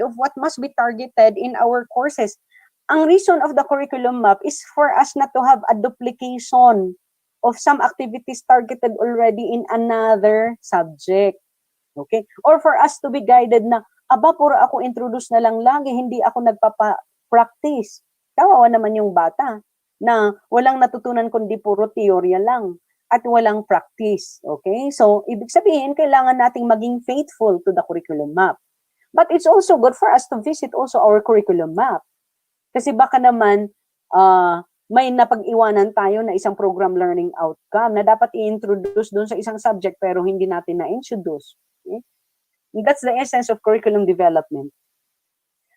of what must be targeted in our courses. Ang reason of the curriculum map is for us not to have a duplication of some activities targeted already in another subject. Okay? Or for us to be guided na, aba, puro ako introduce na lang lagi, hindi ako nagpapa-practice. Kawawa naman yung bata na walang natutunan kundi puro teorya lang at walang practice. Okay? So, ibig sabihin, kailangan nating maging faithful to the curriculum map. But it's also good for us to visit also our curriculum map. Kasi baka naman, may napag-iwanan tayo na isang program learning outcome na dapat i-introduce doon sa isang subject pero hindi natin na-introduce. Okay? That's the essence of curriculum development.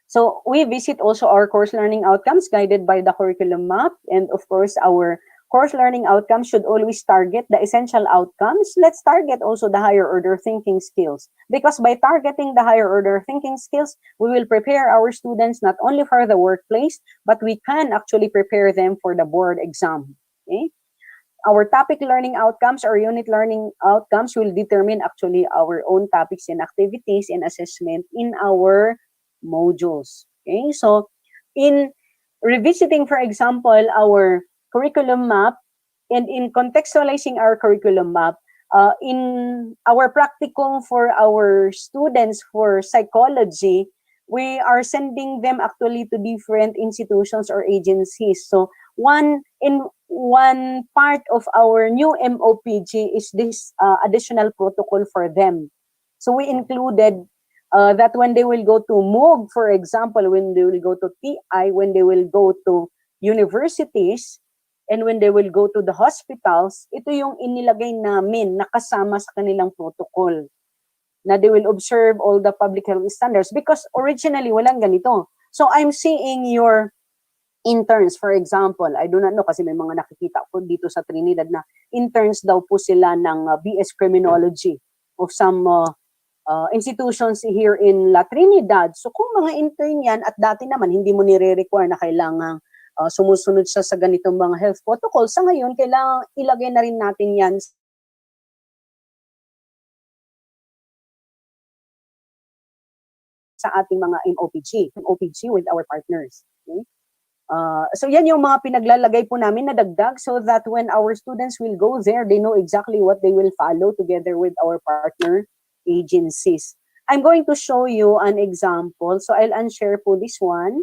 So we visit also our course learning outcomes guided by the curriculum map. And of course, our course learning outcomes should always target the essential outcomes. Let's target also the higher order thinking skills. Because by targeting the higher order thinking skills, we will prepare our students not only for the workplace, but we can actually prepare them for the board exam. Okay? Our topic learning outcomes or unit learning outcomes will determine actually our own topics and activities and assessment in our modules. Okay? So, in revisiting, for example, our curriculum map and in contextualizing our curriculum map, in our practicum for our students for psychology, we are sending them actually to different institutions or agencies. So one part of our new MOPG is this additional protocol for them. So we included that when they will go to MOOC, for example, when they will go to TI, when they will go to universities, and when they will go to the hospitals, ito yung inilagay namin nakasama sa kanilang protocol. Na they will observe all the public health standards because originally walang ganito. So I'm seeing your interns, for example, I do not know kasi may mga nakikita ko dito sa Trinidad na interns daw po sila ng BS Criminology of some institutions here in La Trinidad. So kung mga intern yan at dati naman hindi mo nire-require na kailangang sumusunod siya sa ganitong mga health protocols, sa ngayon kailangan ilagay na rin natin yan sa ating mga MOPG with our partners. Okay? So yan yung mga pinaglalagay po namin na dagdag so that when our students will go there, they know exactly what they will follow together with our partner agencies. I'm going to show you an example. So I'll unshare po this one.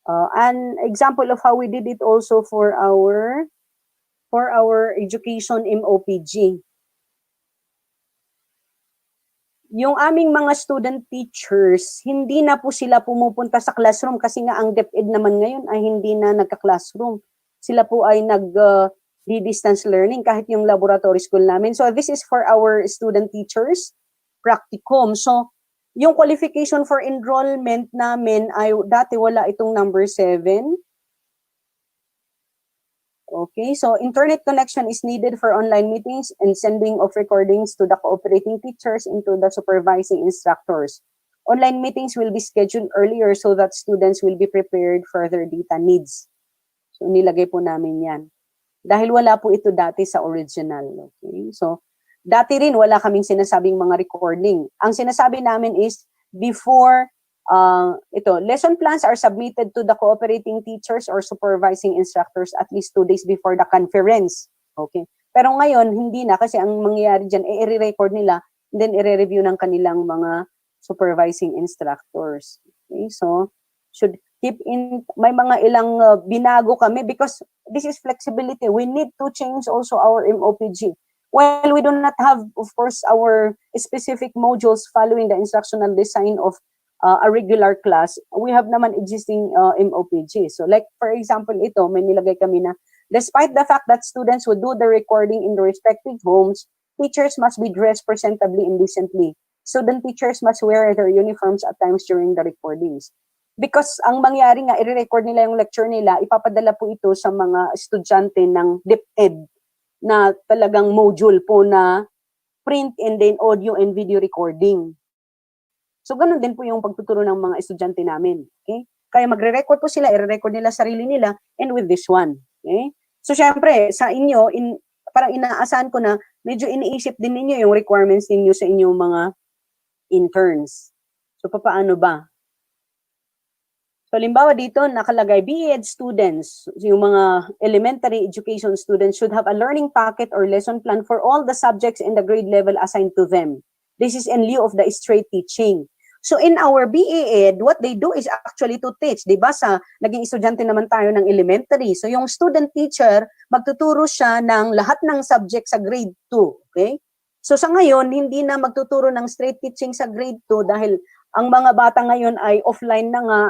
An example of how we did it also for our education MOPG. Yung aming mga student teachers, hindi na po sila pumupunta sa classroom kasi nga ang DepEd naman ngayon ay hindi na nagka-classroom. Sila po ay nag-distance learning kahit yung laboratory school namin. So this is for our student teachers, practicum. So yung qualification for enrollment namin ay dati wala itong number 7. Okay, so internet connection is needed for online meetings and sending of recordings to the cooperating teachers and to the supervising instructors. Online meetings will be scheduled earlier so that students will be prepared for their data needs. So nilagay po namin yan. Dahil wala po ito dati sa original. Okay, so dati rin wala kaming sinasabing mga recording. Ang sinasabi namin is before lesson plans are submitted to the cooperating teachers or supervising instructors at least 2 days before the conference. Okay? Pero ngayon, hindi na kasi ang mangyayari dyan, i-record nila, then i-review ng kanilang mga supervising instructors. Okay? So, should keep in, may mga ilang binago kami because this is flexibility. We need to change also our MOPG. While we do not have, of course, our specific modules following the instructional design of a regular class, we have naman existing MOPG. So like, for example, ito, may nilagay kami na, despite the fact that students would do the recording in their respective homes, teachers must be dressed presentably and decently. Student teachers must wear their uniforms at times during the recordings. Because ang mangyari nga, i-record nila yung lecture nila, ipapadala po ito sa mga estudyante ng DepEd na talagang module po na print and then audio and video recording. So, ganun din po yung pagtuturo ng mga estudyante namin. Okay? Kaya magre-record po sila, i-record nila sarili nila, and with this one. Okay? So, syempre, sa inyo, parang inaasahan ko na medyo iniisip din ninyo yung requirements ninyo sa inyong mga interns. So, paano ba? So, halimbawa dito, nakalagay, BEd students, yung mga elementary education students should have a learning packet or lesson plan for all the subjects in the grade level assigned to them. This is in lieu of the straight teaching. So, in our BEd, what they do is actually to teach. Diba sa naging estudyante naman tayo ng elementary. So, yung student teacher, magtuturo siya ng lahat ng subject sa grade 2. Okay? So, sa ngayon, hindi na magtuturo ng straight teaching sa grade 2 dahil ang mga bata ngayon ay offline na nga.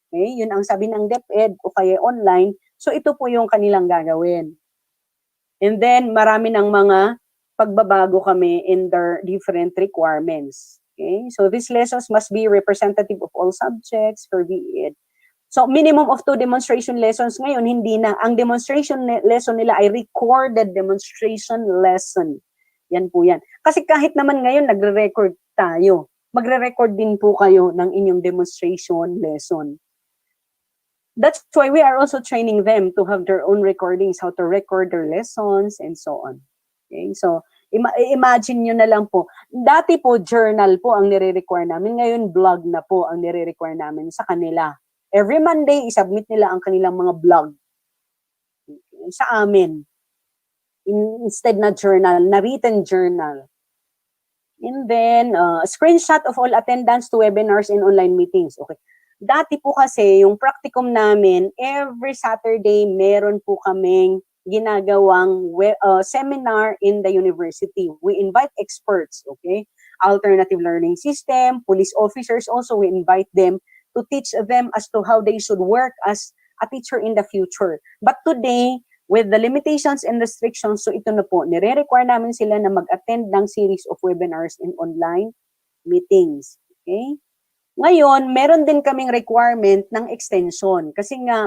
Okay, yun ang sabi ng DepEd o kaya online. So ito po yung kanilang gagawin. And then marami ng mga pagbabago kami in their different requirements. Okay, so these lessons must be representative of all subjects for BEd. So minimum of 2 demonstration lessons ngayon, hindi na. Ang demonstration lesson nila ay recorded demonstration lesson. Yan po yan. Kasi kahit naman ngayon nagre-record tayo, magre-record din po kayo ng inyong demonstration lesson. That's why we are also training them to have their own recordings, how to record their lessons, and so on. Okay? So, imagine nyo na lang po. Dati po, journal po ang nire-require namin. Ngayon, blog na po ang nire-require namin sa kanila. Every Monday, isubmit nila ang kanilang mga blog sa amin. Instead na journal, na written journal. And then, screenshot of all attendance to webinars and online meetings. Okay. Dati po kasi, yung practicum namin, every Saturday, meron po kaming ginagawang seminar in the university. We invite experts, okay? Alternative learning system, police officers also, we invite them to teach them as to how they should work as a teacher in the future. But today, with the limitations and restrictions, so ito na po, nire-require namin sila na mag-attend ng series of webinars and online meetings, okay? Ngayon, meron din kaming requirement ng extension. Kasi nga,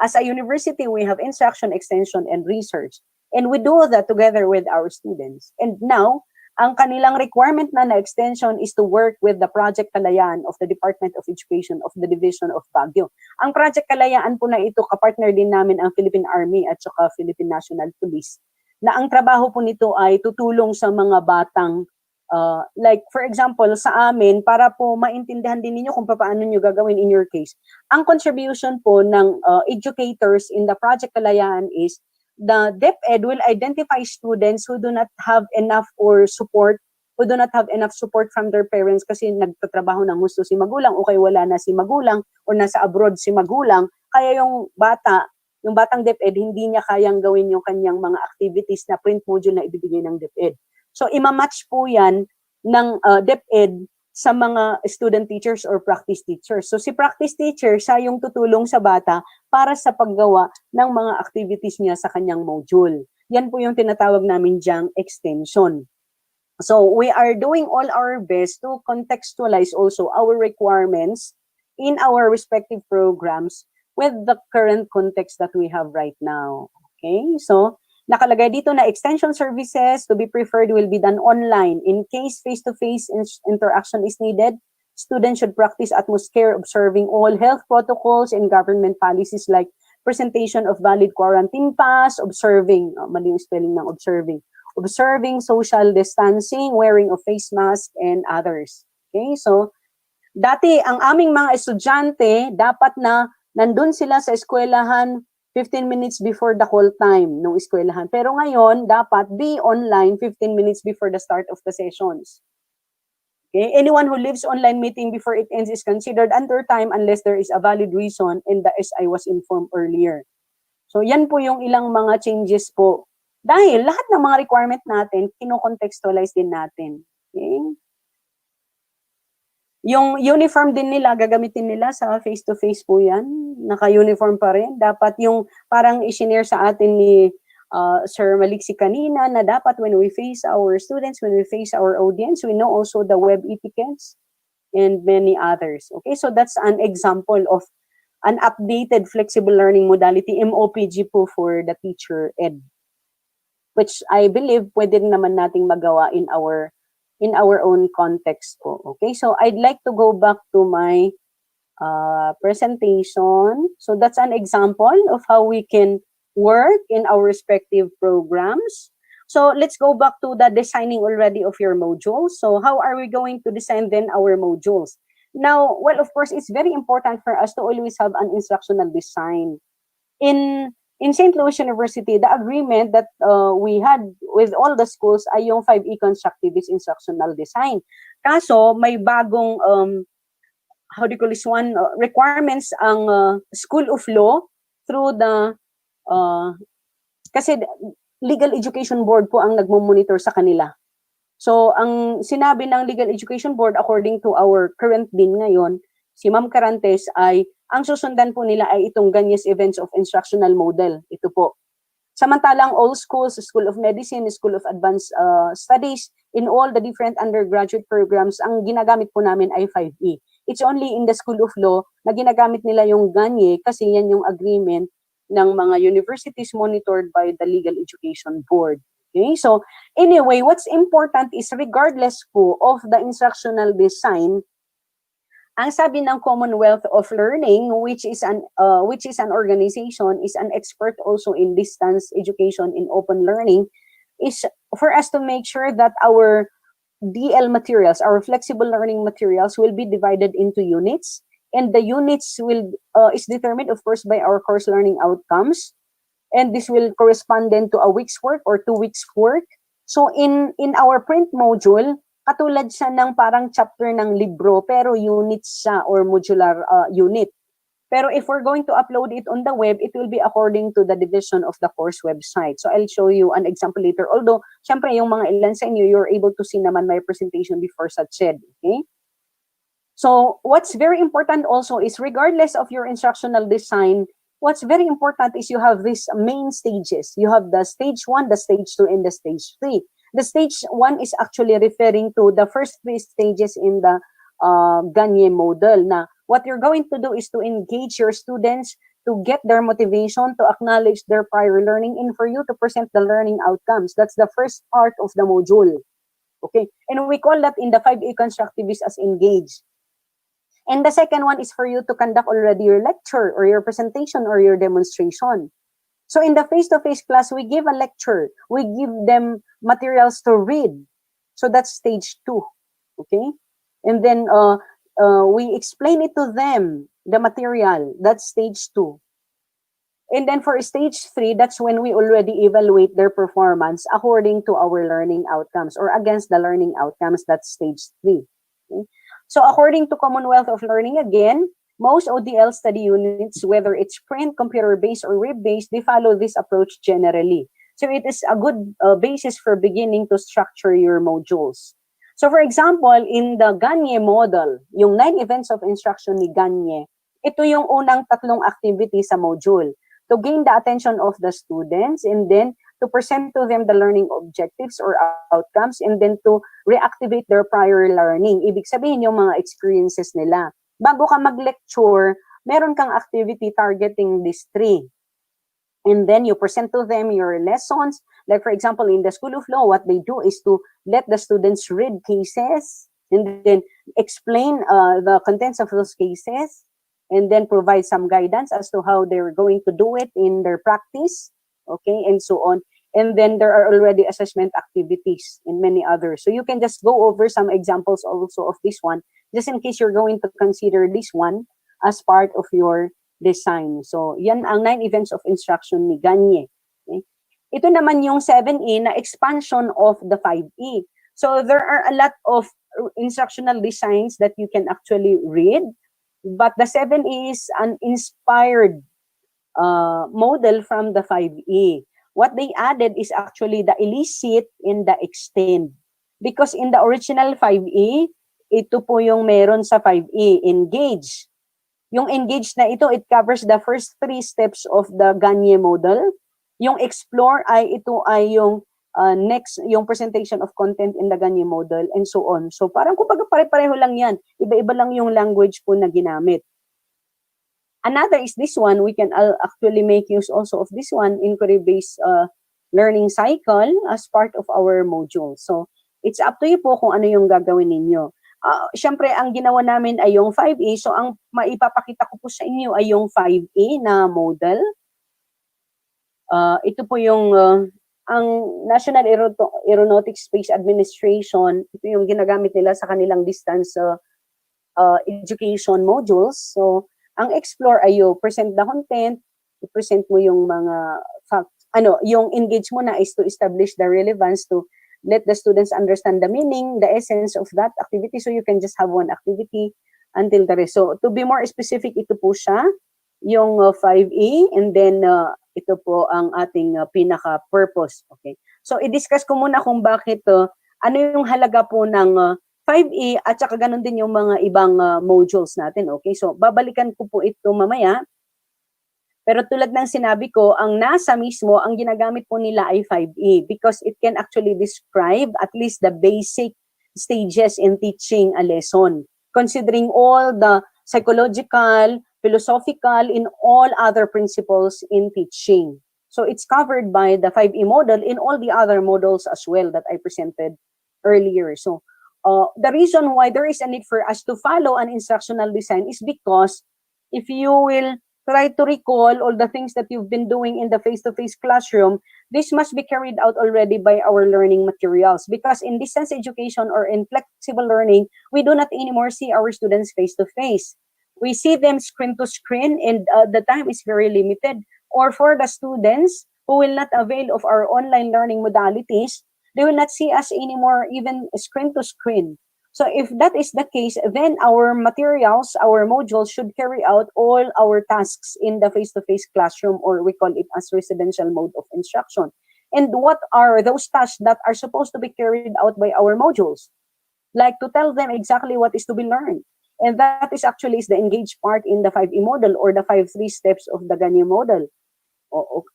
as a university, we have instruction, extension, and research. And we do that together with our students. And now, ang kanilang requirement na extension is to work with the Project Kalayaan of the Department of Education of the Division of Baguio. Ang Project Kalayaan po na ito, kapartner din namin ang Philippine Army at saka Philippine National Police. Na ang trabaho po nito ay tutulong sa mga batang like for example sa amin, para po maintindihan din ninyo kung paano nyo gagawin in your case, ang contribution po ng educators in the Project Kalayaan is the DepEd will identify students who do not have enough support from their parents kasi nagtatrabaho ng gusto si magulang o kaya wala na si magulang o nasa abroad si magulang, kaya yung batang DepEd hindi niya kayang gawin yung kanyang mga activities na print module na ibibigay ng DepEd. So, imamatch po yan ng DepEd sa mga student teachers or practice teachers. So, si practice teacher, siya yung tutulong sa bata para sa paggawa ng mga activities niya sa kanyang module. Yan po yung tinatawag namin diyang extension. So, we are doing all our best to contextualize also our requirements in our respective programs with the current context that we have right now. Okay? So, nakalagay dito na extension services to be preferred will be done online. In case face-to-face interaction is needed, students should practice utmost care observing all health protocols and government policies like presentation of valid quarantine pass, observing, mali yung spelling ng observing social distancing, wearing of face mask, and others. Okay, so dati ang aming mga estudyante, dapat na nandun sila sa eskwelahan 15 minutes before the call time ng eskwelahan. Pero ngayon, dapat be online 15 minutes before the start of the sessions. Okay? Anyone who leaves online meeting before it ends is considered under time unless there is a valid reason and as I was informed earlier. So, yan po yung ilang mga changes po. Dahil lahat ng mga requirement natin, kino-contextualize din natin. Okay? Yung uniform din nila, gagamitin nila sa face-to-face po yan. Naka-uniform pa rin. Dapat yung parang i-share sa atin ni Sir Maliksi kanina na dapat when we face our students, when we face our audience, we know also the web etiquettes and many others. Okay, so that's an example of an updated flexible learning modality, MOPG po for the teacher ed. Which I believe pwede naman nating magawa in our own context po. Okay, so I'd like to go back to my presentation. So that's an example of how we can work in our respective programs. So let's go back to the designing already of your modules. So how are we going to design then our modules? Now, well, of course, it's very important for us to always have an instructional design. In St. Louis University, the agreement that we had with all the schools ay yung 5E constructivist instructional design. Kaso, may bagong, how do you call this one, requirements ang School of Law through the, kasi Legal Education Board po ang nagmo-monitor sa kanila. So, ang sinabi ng Legal Education Board, according to our current dean ngayon, si Ma'am Carantes, ay ang susundan po nila ay itong Ganyes Events of Instructional Model. Ito po. Samantalang all schools, School of Medicine, School of Advanced Studies, in all the different undergraduate programs, ang ginagamit po namin ay 5E. It's only in the School of Law na ginagamit nila yung Ganye kasi yan yung agreement ng mga universities monitored by the Legal Education Board. Okay? So, anyway, what's important is regardless po of the instructional design, ang sabi ng Commonwealth of Learning, which is an organization, is an expert also in distance education in open learning, is for us to make sure that our DL materials, our flexible learning materials, will be divided into units, and the units will is determined, of course, by our course learning outcomes, and this will correspond then to a week's work or 2 weeks work. So in our print module, katulad siya ng parang chapter ng libro, pero units siya or modular unit. Pero if we're going to upload it on the web, it will be according to the division of the course website. So I'll show you an example later. Although, syempre, yung mga ilan sa inyo, you're able to see naman my presentation before such said. Okay? So what's very important also is regardless of your instructional design, what's very important is you have these main stages. You have the stage 1, the stage 2, and the stage 3. The stage 1 is actually referring to the first 3 stages in the Ganye model. Na what you're going to do is to engage your students to get their motivation, to acknowledge their prior learning, and for you to present the learning outcomes. That's the first part of the module. Okay? And we call that in the 5A constructivist as engage. And the second one is for you to conduct already your lecture or your presentation or your demonstration. So in the face-to-face class, we give a lecture. We give them materials to read. So that's stage 2. Okay? And then we explain it to them, the material. That's stage 2. And then for stage 3, that's when we already evaluate their performance according to our learning outcomes or against the learning outcomes. That's stage 3. Okay? So according to Commonwealth of Learning, again, most ODL study units, whether it's print, computer-based, or web-based, they follow this approach generally. So it is a good basis for beginning to structure your modules. So for example, in the Ganye model, yung 9 events of instruction ni Ganye, ito yung unang 3 activities sa module. To gain the attention of the students, and then to present to them the learning objectives or outcomes, and then to reactivate their prior learning. Ibig sabihin yung mga experiences nila. Bago ka mag-lecture, meron kang activity targeting these 3. And then you present to them your lessons. Like for example, in the School of Law, what they do is to let the students read cases and then explain the contents of those cases and then provide some guidance as to how they're going to do it in their practice, okay, and so on. And then there are already assessment activities and many others. So you can just go over some examples also of this one, just in case you're going to consider this one as part of your design. So, yan ang 9 events of instruction ni Ganye. Okay? Ito naman yung 7E na expansion of the 5E. So, there are a lot of instructional designs that you can actually read, but the 7E is an inspired model from the 5E. What they added is actually the elicit and the extend. Because in the original 5E, ito po yung meron sa 5E, engage. Yung engage na ito, it covers the first 3 steps of the Ganye model. Yung explore ito ay yung next, yung presentation of content in the Ganye model, and so on. So parang kumbaga pare-pareho lang yan. Iba-iba lang yung language po na ginamit. Another is this one. We can actually make use also of this one, inquiry-based learning cycle as part of our module. So it's up to you po kung ano yung gagawin ninyo. Siyempre, ang ginawa namin ay yung 5A. So, ang maipapakita ko po sa inyo ay yung 5A na model. Ito po yung ang National Aeronautics Space Administration. Ito yung ginagamit nila sa kanilang distance education modules. So, ang explore ay you present the content, i-present mo yung mga fact, yung engage mo na is to establish the relevance, to let the students understand the meaning, the essence of that activity. So you can just have one activity until the rest. So to be more specific, ito po siya, yung 5E, and then ito po ang ating pinaka-purpose. Okay. So i-discuss ko muna kung bakit ano yung halaga po ng 5E at saka ganun din yung mga ibang modules natin. Okay. So babalikan ko po ito mamaya. Pero tulad ng sinabi ko, ang nasa mismo, ang ginagamit po nila ay 5E because it can actually describe at least the basic stages in teaching a lesson, considering all the psychological, philosophical, in all other principles in teaching. So it's covered by the 5E model in all the other models as well that I presented earlier. So the reason why there is a need for us to follow an instructional design is because if you will try to recall all the things that you've been doing in the face-to-face classroom, this must be carried out already by our learning materials. Because in distance education or in flexible learning, we do not anymore see our students face-to-face. We see them screen to screen, and the time is very limited. Or for the students who will not avail of our online learning modalities, they will not see us anymore even screen to screen. So if that is the case, then our materials, our modules should carry out all our tasks in the face-to-face classroom, or we call it as residential mode of instruction. And what are those tasks that are supposed to be carried out by our modules? Like to tell them exactly what is to be learned. And that is actually is the engaged part in the 5E model or the 5-3 steps of the Ganyu model.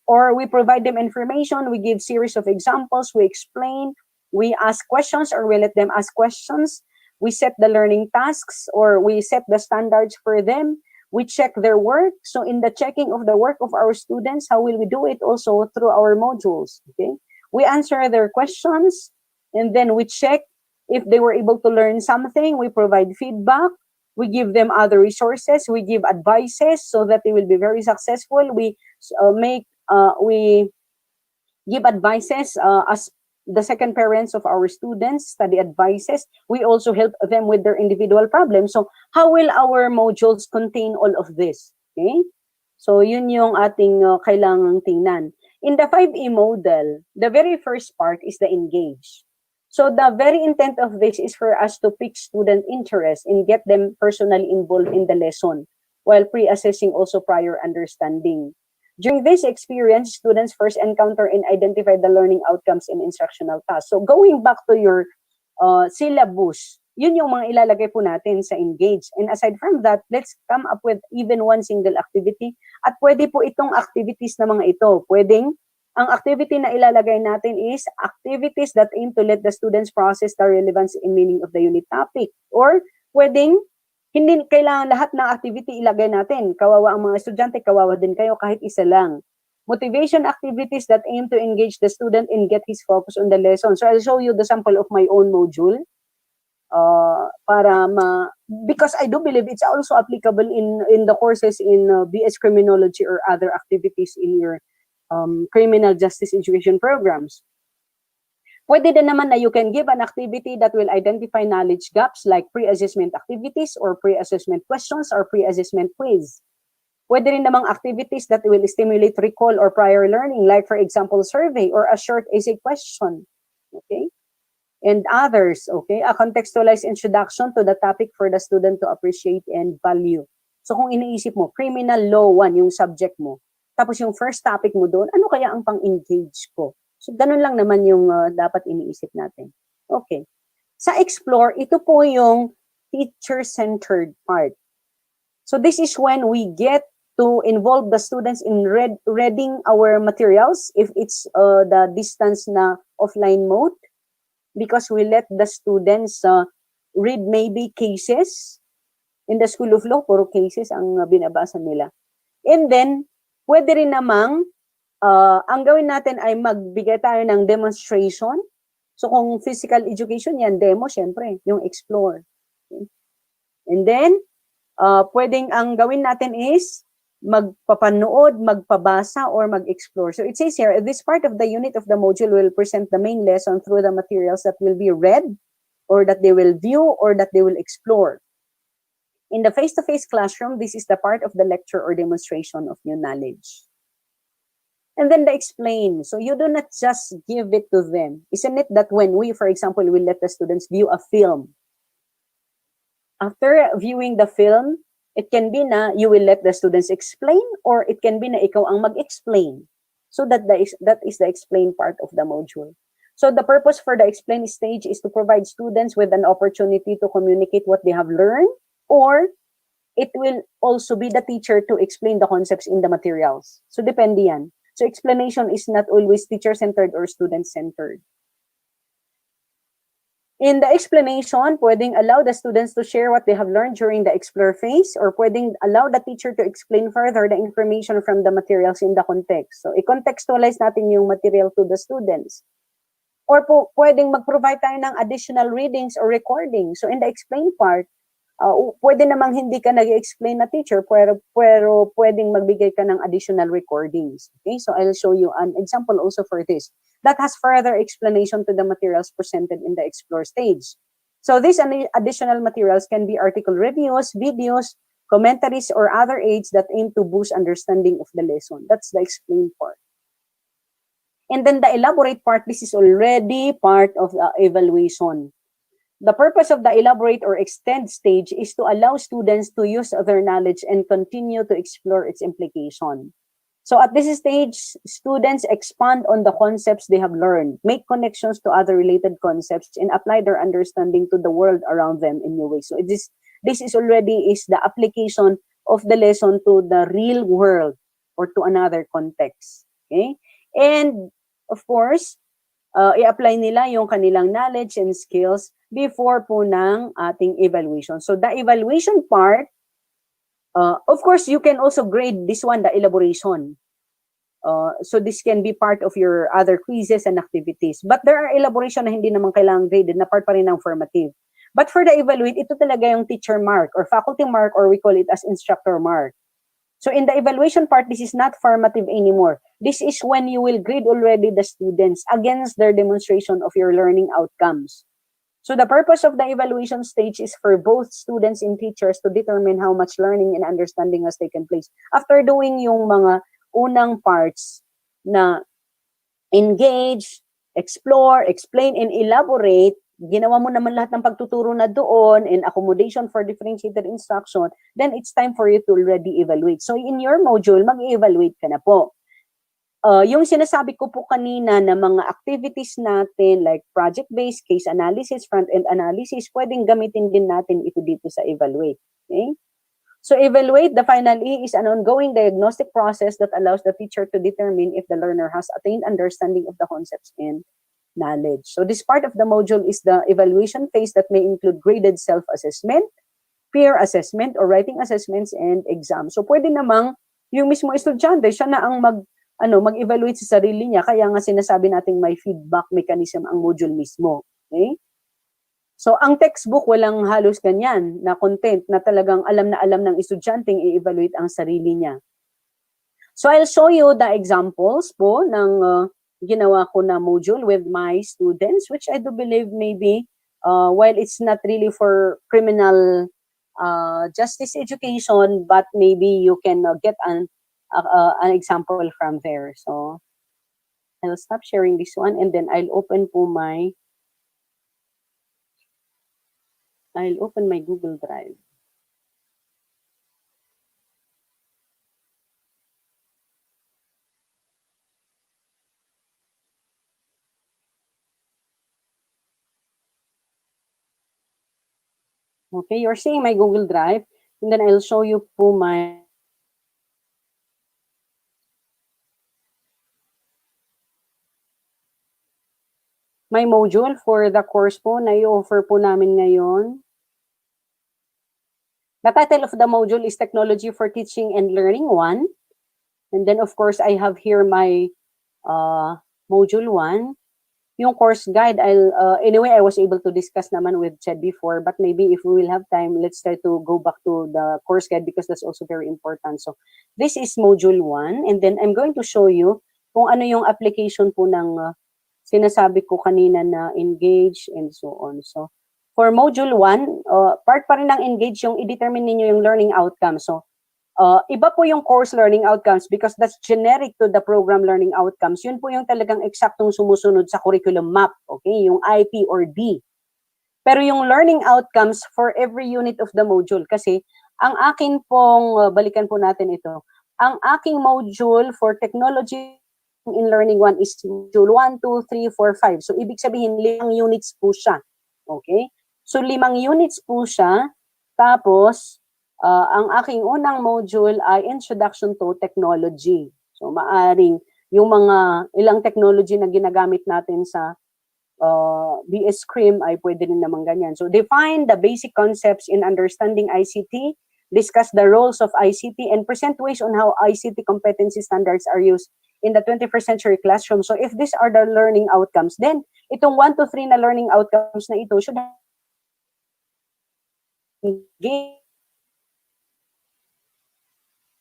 Or we provide them information, we give series of examples, we explain, we ask questions or we let them ask questions. We set the learning tasks or we set the standards for them. We check their work. So in the checking of the work of our students, how will we do it also through our modules? Okay. We answer their questions and then we check if they were able to learn something. We provide feedback. We give them other resources. We give advices so that they will be very successful. We we give advices as the second parents of our students, study advices. We also help them with their individual problems. So how will our modules contain all of this? Okay? So yun yung ating kailangang tingnan. In the 5E model, the very first part is the engage. So the very intent of this is for us to pick student interest and get them personally involved in the lesson while pre-assessing also prior understanding. During this experience, students first encounter and identify the learning outcomes in instructional tasks. So going back to your syllabus, yun yung mga ilalagay po natin sa engage. And aside from that, let's come up with even one single activity. At pwede po itong activities na mga ito. Pwedeng, ang activity na ilalagay natin is activities that aim to let the students process the relevance and meaning of the unit topic. Or pwedeng, hindi kailangan lahat ng activity ilagay natin. Kawawa ang mga estudyante, kawawa din kayo kahit isa lang. Motivation activities that aim to engage the student and get his focus on the lesson. So I'll show you the sample of my own module. Because I do believe it's also applicable in the courses in BS Criminology or other activities in your criminal justice education programs. Pwede din naman na you can give an activity that will identify knowledge gaps like pre-assessment activities or pre-assessment questions or pre-assessment quiz. Pwede rin namang activities that will stimulate recall or prior learning like for example survey or a short essay question. Okay? And others, okay? A contextualized introduction to the topic for the student to appreciate and value. So kung iniisip mo, criminal law 1 yung subject mo, tapos yung first topic mo doon, ano kaya ang pang-engage ko? So, ganun lang naman yung dapat iniisip natin. Okay. Sa explore, ito po yung teacher-centered part. So, this is when we get to involve the students in reading our materials if it's the distance na offline mode because we let the students read maybe cases. In the School of Law, puro cases ang binabasa nila. And then, pwede rin namang ang gawin natin ay magbigay tayo ng demonstration. So kung physical education yan, demo, syempre, yung explore. Okay. And then, pwedeng ang gawin natin is magpapanood, magpabasa, or mag-explore. So it says here, this part of the unit of the module will present the main lesson through the materials that will be read, or that they will view, or that they will explore. In the face-to-face classroom, this is the part of the lecture or demonstration of new knowledge. And then the explain. So you do not just give it to them. Isn't it that when we, for example, will let the students view a film, after viewing the film, it can be na you will let the students explain, or it can be na ikaw ang mag-explain. So that is the explain part of the module. So the purpose for the explain stage is to provide students with an opportunity to communicate what they have learned, or it will also be the teacher to explain the concepts in the materials. So depende yan. So explanation is not always teacher-centered or student-centered. In the explanation, pwedeng allow the students to share what they have learned during the explore phase, or pwedeng allow the teacher to explain further the information from the materials in the context. So i-contextualize natin yung material to the students. Or pwedeng mag-provide tayo ng additional readings or recordings. So in the explain part, pwede namang hindi ka nag-explain na teacher, pero pwedeng magbigay ka ng additional recordings. Okay, so I'll show you an example also for this. That has further explanation to the materials presented in the explore stage. So these additional materials can be article reviews, videos, commentaries, or other aids that aim to boost understanding of the lesson. That's the explain part. And then the elaborate part, this is already part of the evaluation. The purpose of the elaborate or extend stage is to allow students to use their knowledge and continue to explore its implication. So at this stage, students expand on the concepts they have learned, make connections to other related concepts, and apply their understanding to the world around them in new ways. So this is already the application of the lesson to the real world or to another context. Okay? And of course, i-apply nila yung kanilang knowledge and skills before po ng ating evaluation. So the evaluation part, of course, you can also grade this one, the elaboration. So this can be part of your other quizzes and activities. But there are elaboration na hindi naman kailangang graded, na part pa rin ng formative. But for the evaluate, ito talaga yung teacher mark or faculty mark, or we call it as instructor mark. So in the evaluation part, this is not formative anymore. This is when you will grade already the students against their demonstration of your learning outcomes. So the purpose of the evaluation stage is for both students and teachers to determine how much learning and understanding has taken place. After doing yung mga unang parts na engage, explore, explain, and elaborate, ginawa mo naman lahat ng pagtuturo na doon and accommodation for differentiated instruction, then it's time for you to already evaluate. So in your module, mag-evaluate ka na po. Yung sinasabi ko po kanina na mga activities natin like project-based, case analysis, front-end analysis, pwedeng gamitin din natin ito dito sa evaluate. Okay? So evaluate, the final E, is an ongoing diagnostic process that allows the teacher to determine if the learner has attained understanding of the concepts and knowledge. So this part of the module is the evaluation phase that may include graded self-assessment, peer assessment, or writing assessments and exams. So pwede namang yung mismo estudyante, siya na ang mag-evaluate sa sarili niya, kaya nga sinasabi nating may feedback mechanism ang module mismo. Okay? So ang textbook, walang halos ganyan na content na talagang alam na alam ng estudyanteng i-evaluate ang sarili niya. So I'll show you the examples po ng ginawa ko na module with my students, which I do believe maybe, while it's not really for criminal justice education, but maybe you can get an example from there. So I'll stop sharing this one and then I'll open my Google Drive. Okay, you're seeing my Google Drive, and then I'll show you po my module for the course po na i-offer po namin ngayon. The title of the module is Technology for Teaching and Learning 1. And then, of course, I have here my module 1. Yung course guide, anyway, I was able to discuss naman with Chad before, but maybe if we will have time, let's try to go back to the course guide because that's also very important. So, this is module 1, and then I'm going to show you kung ano yung application po ng sinasabi ko kanina na engage and so on. So, For Module 1, part pa rin ng engage yung i-determine ninyo yung learning outcomes. So, iba po yung course learning outcomes because that's generic to the program learning outcomes. Yun po yung talagang eksaktong sumusunod sa curriculum map, okay? Yung IP or D. Pero yung learning outcomes for every unit of the module, kasi ang akin pong, balikan po natin ito, ang aking module for technology in learning 1 is module 1, 2, 3, 4, 5. So, ibig sabihin, 5 units po siya. Okay? So, 5 units po siya. Tapos, ang aking unang module ay Introduction to Technology. So, maaring yung mga ilang technology na ginagamit natin sa BS Crim ay pwede rin naman ganyan. So, define the basic concepts in understanding ICT, discuss the roles of ICT, and present ways on how ICT competency standards are used in the 21st century classroom. So, if these are the learning outcomes, then itong 1 to 3 na learning outcomes na ito should engage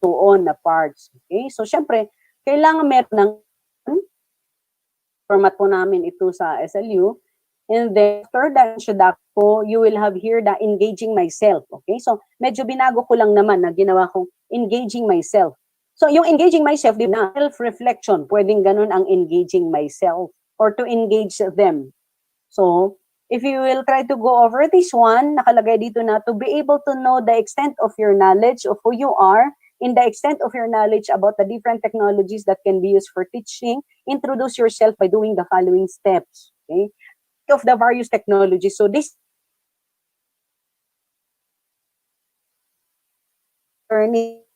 on na parts. Okay? So, syempre, kailangan meron ng format po namin ito sa SLU. And then, after the introduction po, you will have here the engaging myself. Okay? So, medyo binago ko lang naman na ginawa kong engaging myself. So, yung engaging myself, di ba, self-reflection. Pwedeng ganun ang engaging myself or to engage them. So, if you will try to go over this one, nakalagay dito na to be able to know the extent of your knowledge of who you are, in the extent of your knowledge about the different technologies that can be used for teaching, introduce yourself by doing the following steps. Okay? Of the various technologies. So this learning,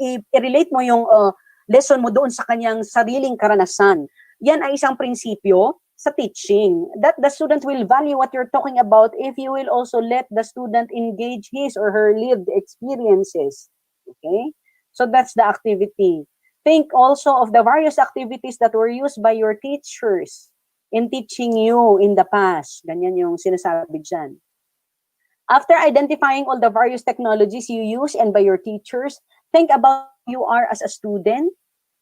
i-relate mo yung lesson mo doon sa kanyang sariling karanasan. Yan ay isang prinsipyo sa teaching, that the student will value what you're talking about if you will also let the student engage his or her lived experiences. Okay? So that's the activity. Think also of the various activities that were used by your teachers in teaching you in the past. Ganyan yung sinasabi dyan. After identifying all the various technologies you use and by your teachers, think about who you are as a student,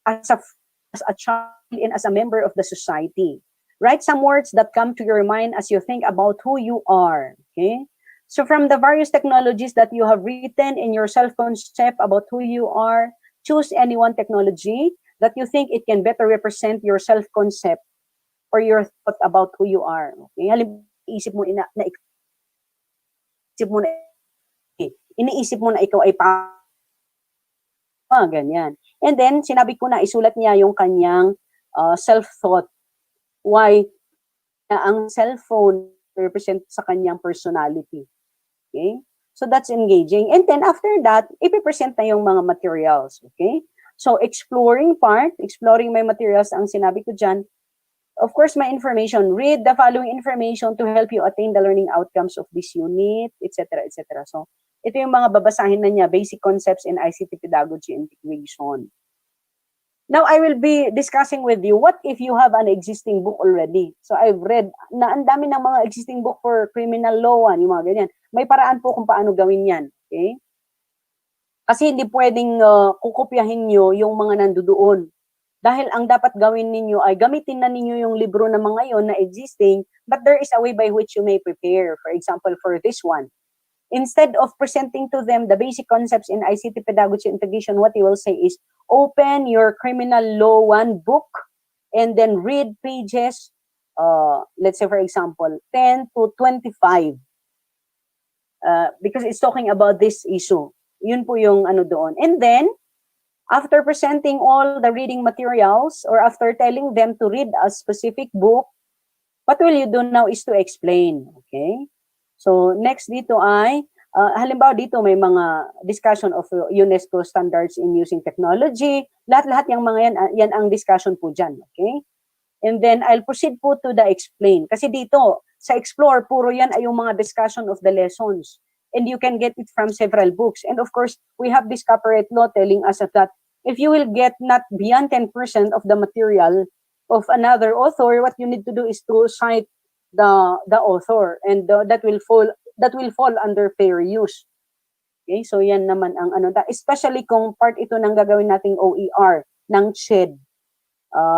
as a child, and as a member of the society. Write some words that come to your mind as you think about who you are. Okay? So from the various technologies that you have written in your self-concept about who you are, choose any one technology that you think it can better represent your self-concept or your thought about who you are. Okay? Halimbawa, iniisip mo na ikaw ay ganyan. And then, sinabi ko na, isulat niya yung kanyang self-thought. Why ang cellphone represent sa kanyang personality. Okay? So, that's engaging. And then, after that, ipipresent na yung mga materials. Okay? So, exploring my materials, ang sinabi ko dyan, of course, my information. Read the following information to help you attain the learning outcomes of this unit, etc., etc. So, ito yung mga babasahin na niya, basic concepts in ICT pedagogy integration. Now, I will be discussing with you, what if you have an existing book already? So, I've read na ang dami ng mga existing book for criminal law, yung mga ganyan. May paraan po kung paano gawin yan. Okay? Kasi hindi pwedeng kukopyahin nyo yung mga nandoon. Dahil ang dapat gawin ninyo ay gamitin na ninyo yung libro na mga yon na existing, but there is a way by which you may prepare. For example, for this one, instead of presenting to them the basic concepts in ICT pedagogy integration, what you will say is, open your criminal law 1 book and then read pages, let's say for example, 10 to 25. Because it's talking about this issue. Yun po yung ano doon. And then, after presenting all the reading materials or after telling them to read a specific book, what will you do now is to explain. Okay? So, next dito ay, halimbawa dito may mga discussion of UNESCO standards in using technology. Lahat-lahat yung mga yan ang discussion po dyan. Okay? And then, I'll proceed po to the explain. Kasi dito, sa explore, puro yan ay yung mga discussion of the lessons. And you can get it from several books. And of course, we have this copyright law telling us that if you will get not beyond 10% of the material of another author, what you need to do is to cite the author, and that will fall under fair use. Okay, so yan naman ang ano, especially kung part ito ng gagawin nating OER ng CHED.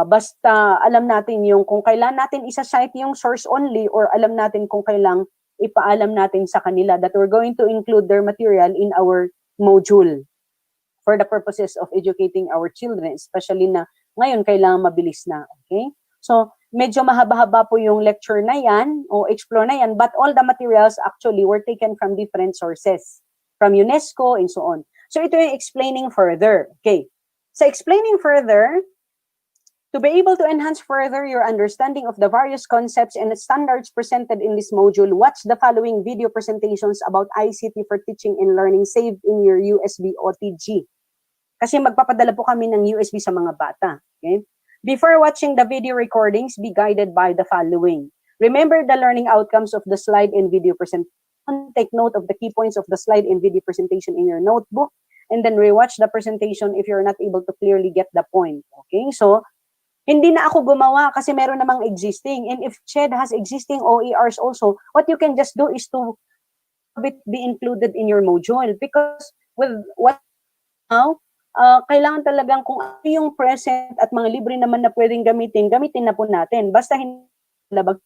Basta alam natin yung kung kailan natin isa-cite yung source only or alam natin kung kailang ipaalam natin sa kanila that we're going to include their material in our module for the purposes of educating our children, especially na ngayon kailangan mabilis na. Okay? So, medyo mahaba-haba po yung lecture na yan o explore na yan, but all the materials actually were taken from different sources, from UNESCO and so on. So, ito yung explaining further. Okay. So, explaining further, to be able to enhance further your understanding of the various concepts and standards presented in this module, watch the following video presentations about ICT for teaching and learning saved in your USB OTG. Kasi magpapadala po kami ng USB sa mga bata. Okay? Before watching the video recordings, be guided by the following. Remember the learning outcomes of the slide and video presentation. Take note of the key points of the slide and video presentation in your notebook, and then rewatch the presentation if you're not able to clearly get the point. Okay? So, hindi na ako gumawa kasi meron namang existing. And if CHED has existing OERs also, what you can just do is to have it be included in your module. Because with what now, kailangan talagang kung ano yung present at mga libre naman na pwedeng gamitin, gamitin na po natin. Basta hindi labag.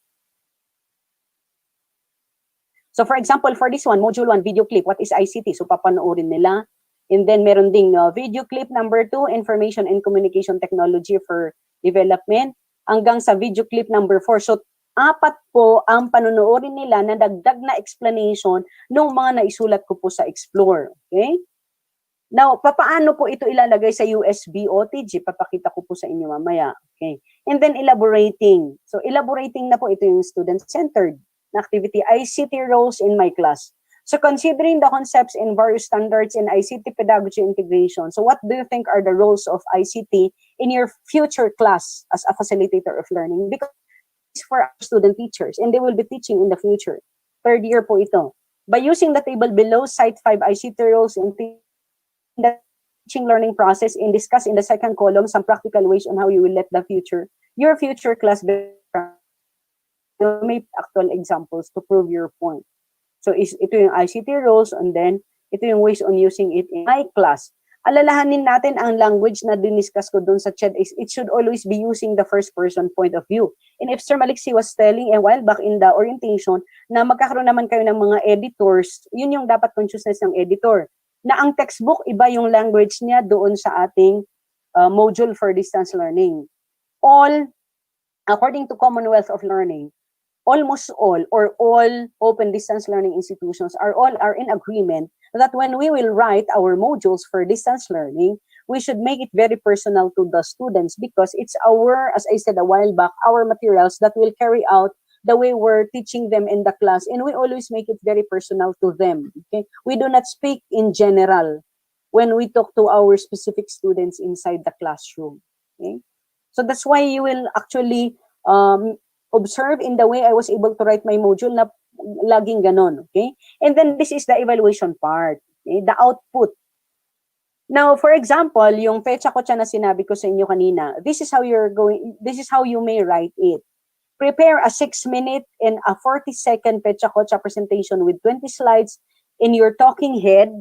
So for example, for this one, Module 1, video clip, what is ICT? So papanoorin nila. And then meron ding video clip number 2, Information and Communication Technology for Development, hanggang sa video clip number 4. So 4 po ang panonoorin nila na dagdag na explanation ng mga naisulat ko po sa Explore. Okay? Now, papaano po ito ilalagay sa USB OTG? Papakita ko po sa inyo mamaya. Okay. And then elaborating. So elaborating na po ito yung student-centered na activity, ICT roles in my class. So considering the concepts and various standards in ICT pedagogy integration, so what do you think are the roles of ICT in your future class as a facilitator of learning? Because it's for our student teachers and they will be teaching in the future. Third year po ito. By using the table below, cite 5 ICT roles in the teaching learning process and discuss in the second column some practical ways on how you will let your future class make actual examples to prove your point. So ito yung ICT roles and then ito yung ways on using it in my class. Alalahanin natin ang language na diniscuss ko dun sa chat is it should always be using the first person point of view. And if Sir Maliksi was telling a while back in the orientation na magkakaroon naman kayo ng mga editors, yun yung dapat consciousness ng editor. Na ang textbook, iba yung language niya doon sa ating module for distance learning. All, according to Commonwealth of Learning, almost all or all open distance learning institutions are in agreement that when we will write our modules for distance learning, we should make it very personal to the students because it's our, as I said a while back, our materials that will carry out the way we're teaching them in the class, and we always make it very personal to them. Okay, we do not speak in general when we talk to our specific students inside the classroom. Okay, so that's why you will actually observe in the way I was able to write my module na laging ganon. Okay, and then this is the evaluation part. Okay? The output. Now, for example, yung fecha ko na sinabi ko sa inyo kanina, this is how you may write it. Prepare a 6-minute and a 40-second pecha kocha presentation with 20 slides in your talking head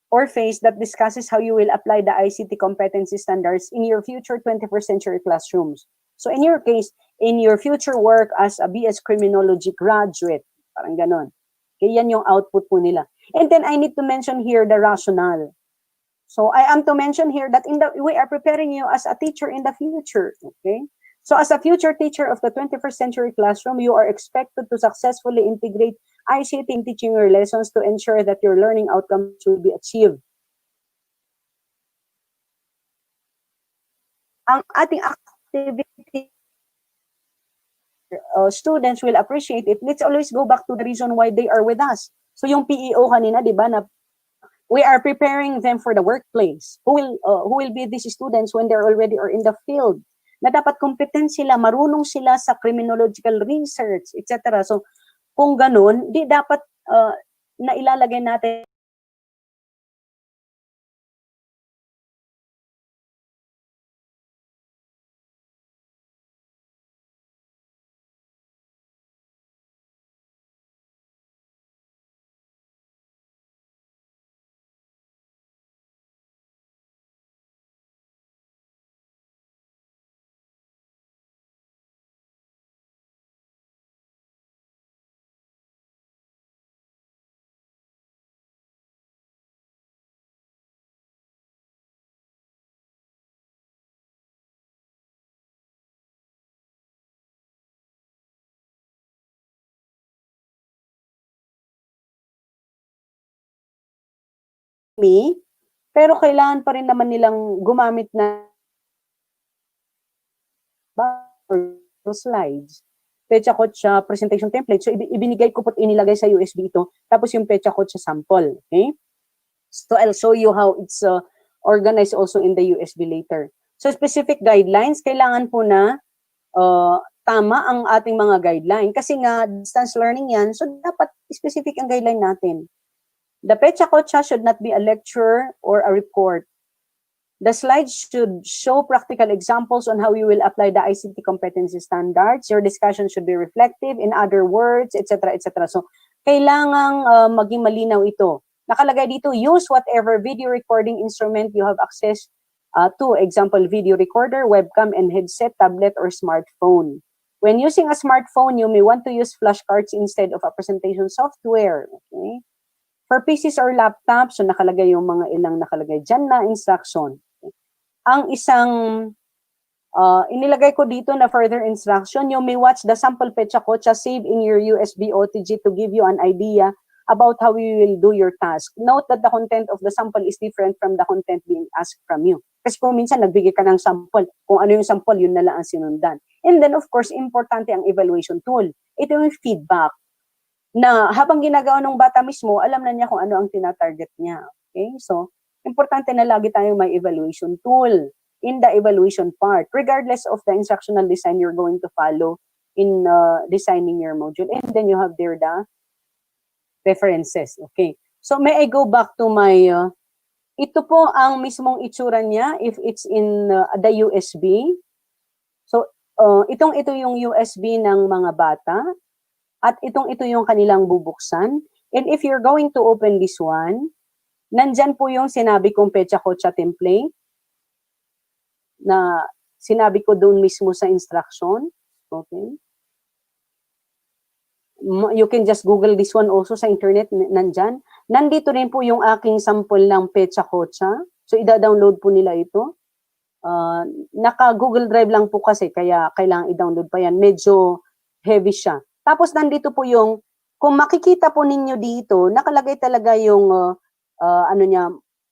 or face that discusses how you will apply the ICT competency standards in your future 21st century classrooms. So in your case, in your future work as a BS Criminology graduate, parang ganon. Okay, yan yung output po nila. And then I need to mention here the rationale. So I am to mention here that we are preparing you as a teacher in the future. Okay. So as a future teacher of the 21st century classroom, you are expected to successfully integrate ICT in teaching your lessons to ensure that your learning outcomes will be achieved. Ang ating activity, students will appreciate it. Let's always go back to the reason why they are with us. So yung PEO kanina, di ba, na we are preparing them for the workplace. Who will be these students when they're already or in the field? Na dapat competent sila, marunong sila sa criminological research, etc. So, kung ganun, di dapat na ilalagay natin me, pero kailangan pa rin naman nilang gumamit na slides. Pecha kotsa presentation template. So, ibinigay ko po inilagay sa USB ito. Tapos yung pecha kotsa sample. Okay? So, I'll show you how it's organized also in the USB later. So, specific guidelines, kailangan po na tama ang ating mga guideline. Kasi nga, distance learning yan, so dapat specific ang guideline natin. The pecha kotsa should not be a lecture or a report. The slides should show practical examples on how you will apply the ICT competency standards. Your discussion should be reflective, in other words, etc., etc. So, kailangang maging malinaw ito. Nakalagay dito, use whatever video recording instrument you have access to. Example, video recorder, webcam, and headset, tablet, or smartphone. When using a smartphone, you may want to use flashcards instead of a presentation software. Okay? For PCs or laptops, so nakalagay yung mga ilang nakalagay dyan na instruction. Okay? Ang isang inilagay ko dito na further instruction, you may watch the sample pecha kotsa save in your USB OTG to give you an idea about how you will do your task. Note that the content of the sample is different from the content being asked from you. Kasi kung minsan nagbigay ka ng sample, kung ano yung sample, yun na lang ang sinundan. And then, of course, importante ang evaluation tool. Ito yung feedback na habang ginagawa ng bata mismo, alam na niya kung ano ang tinatarget niya. Okay? So, importante na lagi tayong may evaluation tool in the evaluation part, regardless of the instructional design you're going to follow in designing your module. And then you have there the references. Okay. So, may I go back to my, ito po ang mismong itsura niya if it's in the USB. So, ito yung USB ng mga bata. At ito yung kanilang bubuksan. And if you're going to open this one, nandyan po yung sinabi kong pecha kotsa template na sinabi ko doon mismo sa instruction. Okay. You can just Google this one also sa internet, nandyan. Nandito rin po yung aking sample ng pecha kotsa. So, ida-download po nila ito. Naka-Google Drive lang po kasi, kaya kailangan i-download pa yan. Medyo heavy siya. Tapos, nandito po yung, kung makikita po ninyo dito, nakalagay talaga yung, ano niya,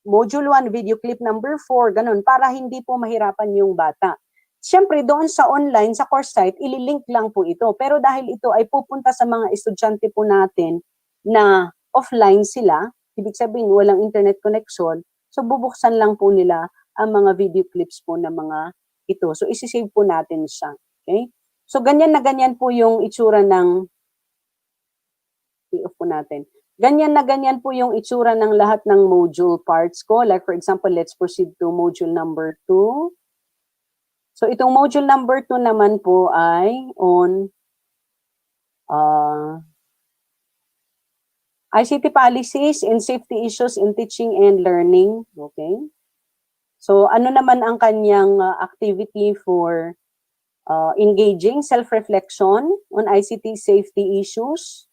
Module 1, video clip number 4, ganun, para hindi po mahirapan yung bata. Siyempre, doon sa online, sa course site, ililink lang po ito. Pero dahil ito ay pupunta sa mga estudyante po natin na offline sila, ibig sabihin walang internet connection, so bubuksan lang po nila ang mga video clips po na mga ito. So, isi-save po natin siya. Okay? So, ganyan na ganyan po yung itsura ng, i-off po natin. Ganyan na ganyan po yung itsura ng lahat ng module parts ko. Like, for example, let's proceed to module number 2. So, itong module number 2 naman po ay on ICT policies and safety issues in teaching and learning. Okay? So, ano naman ang kanyang activity for engaging self-reflection on ICT safety issues?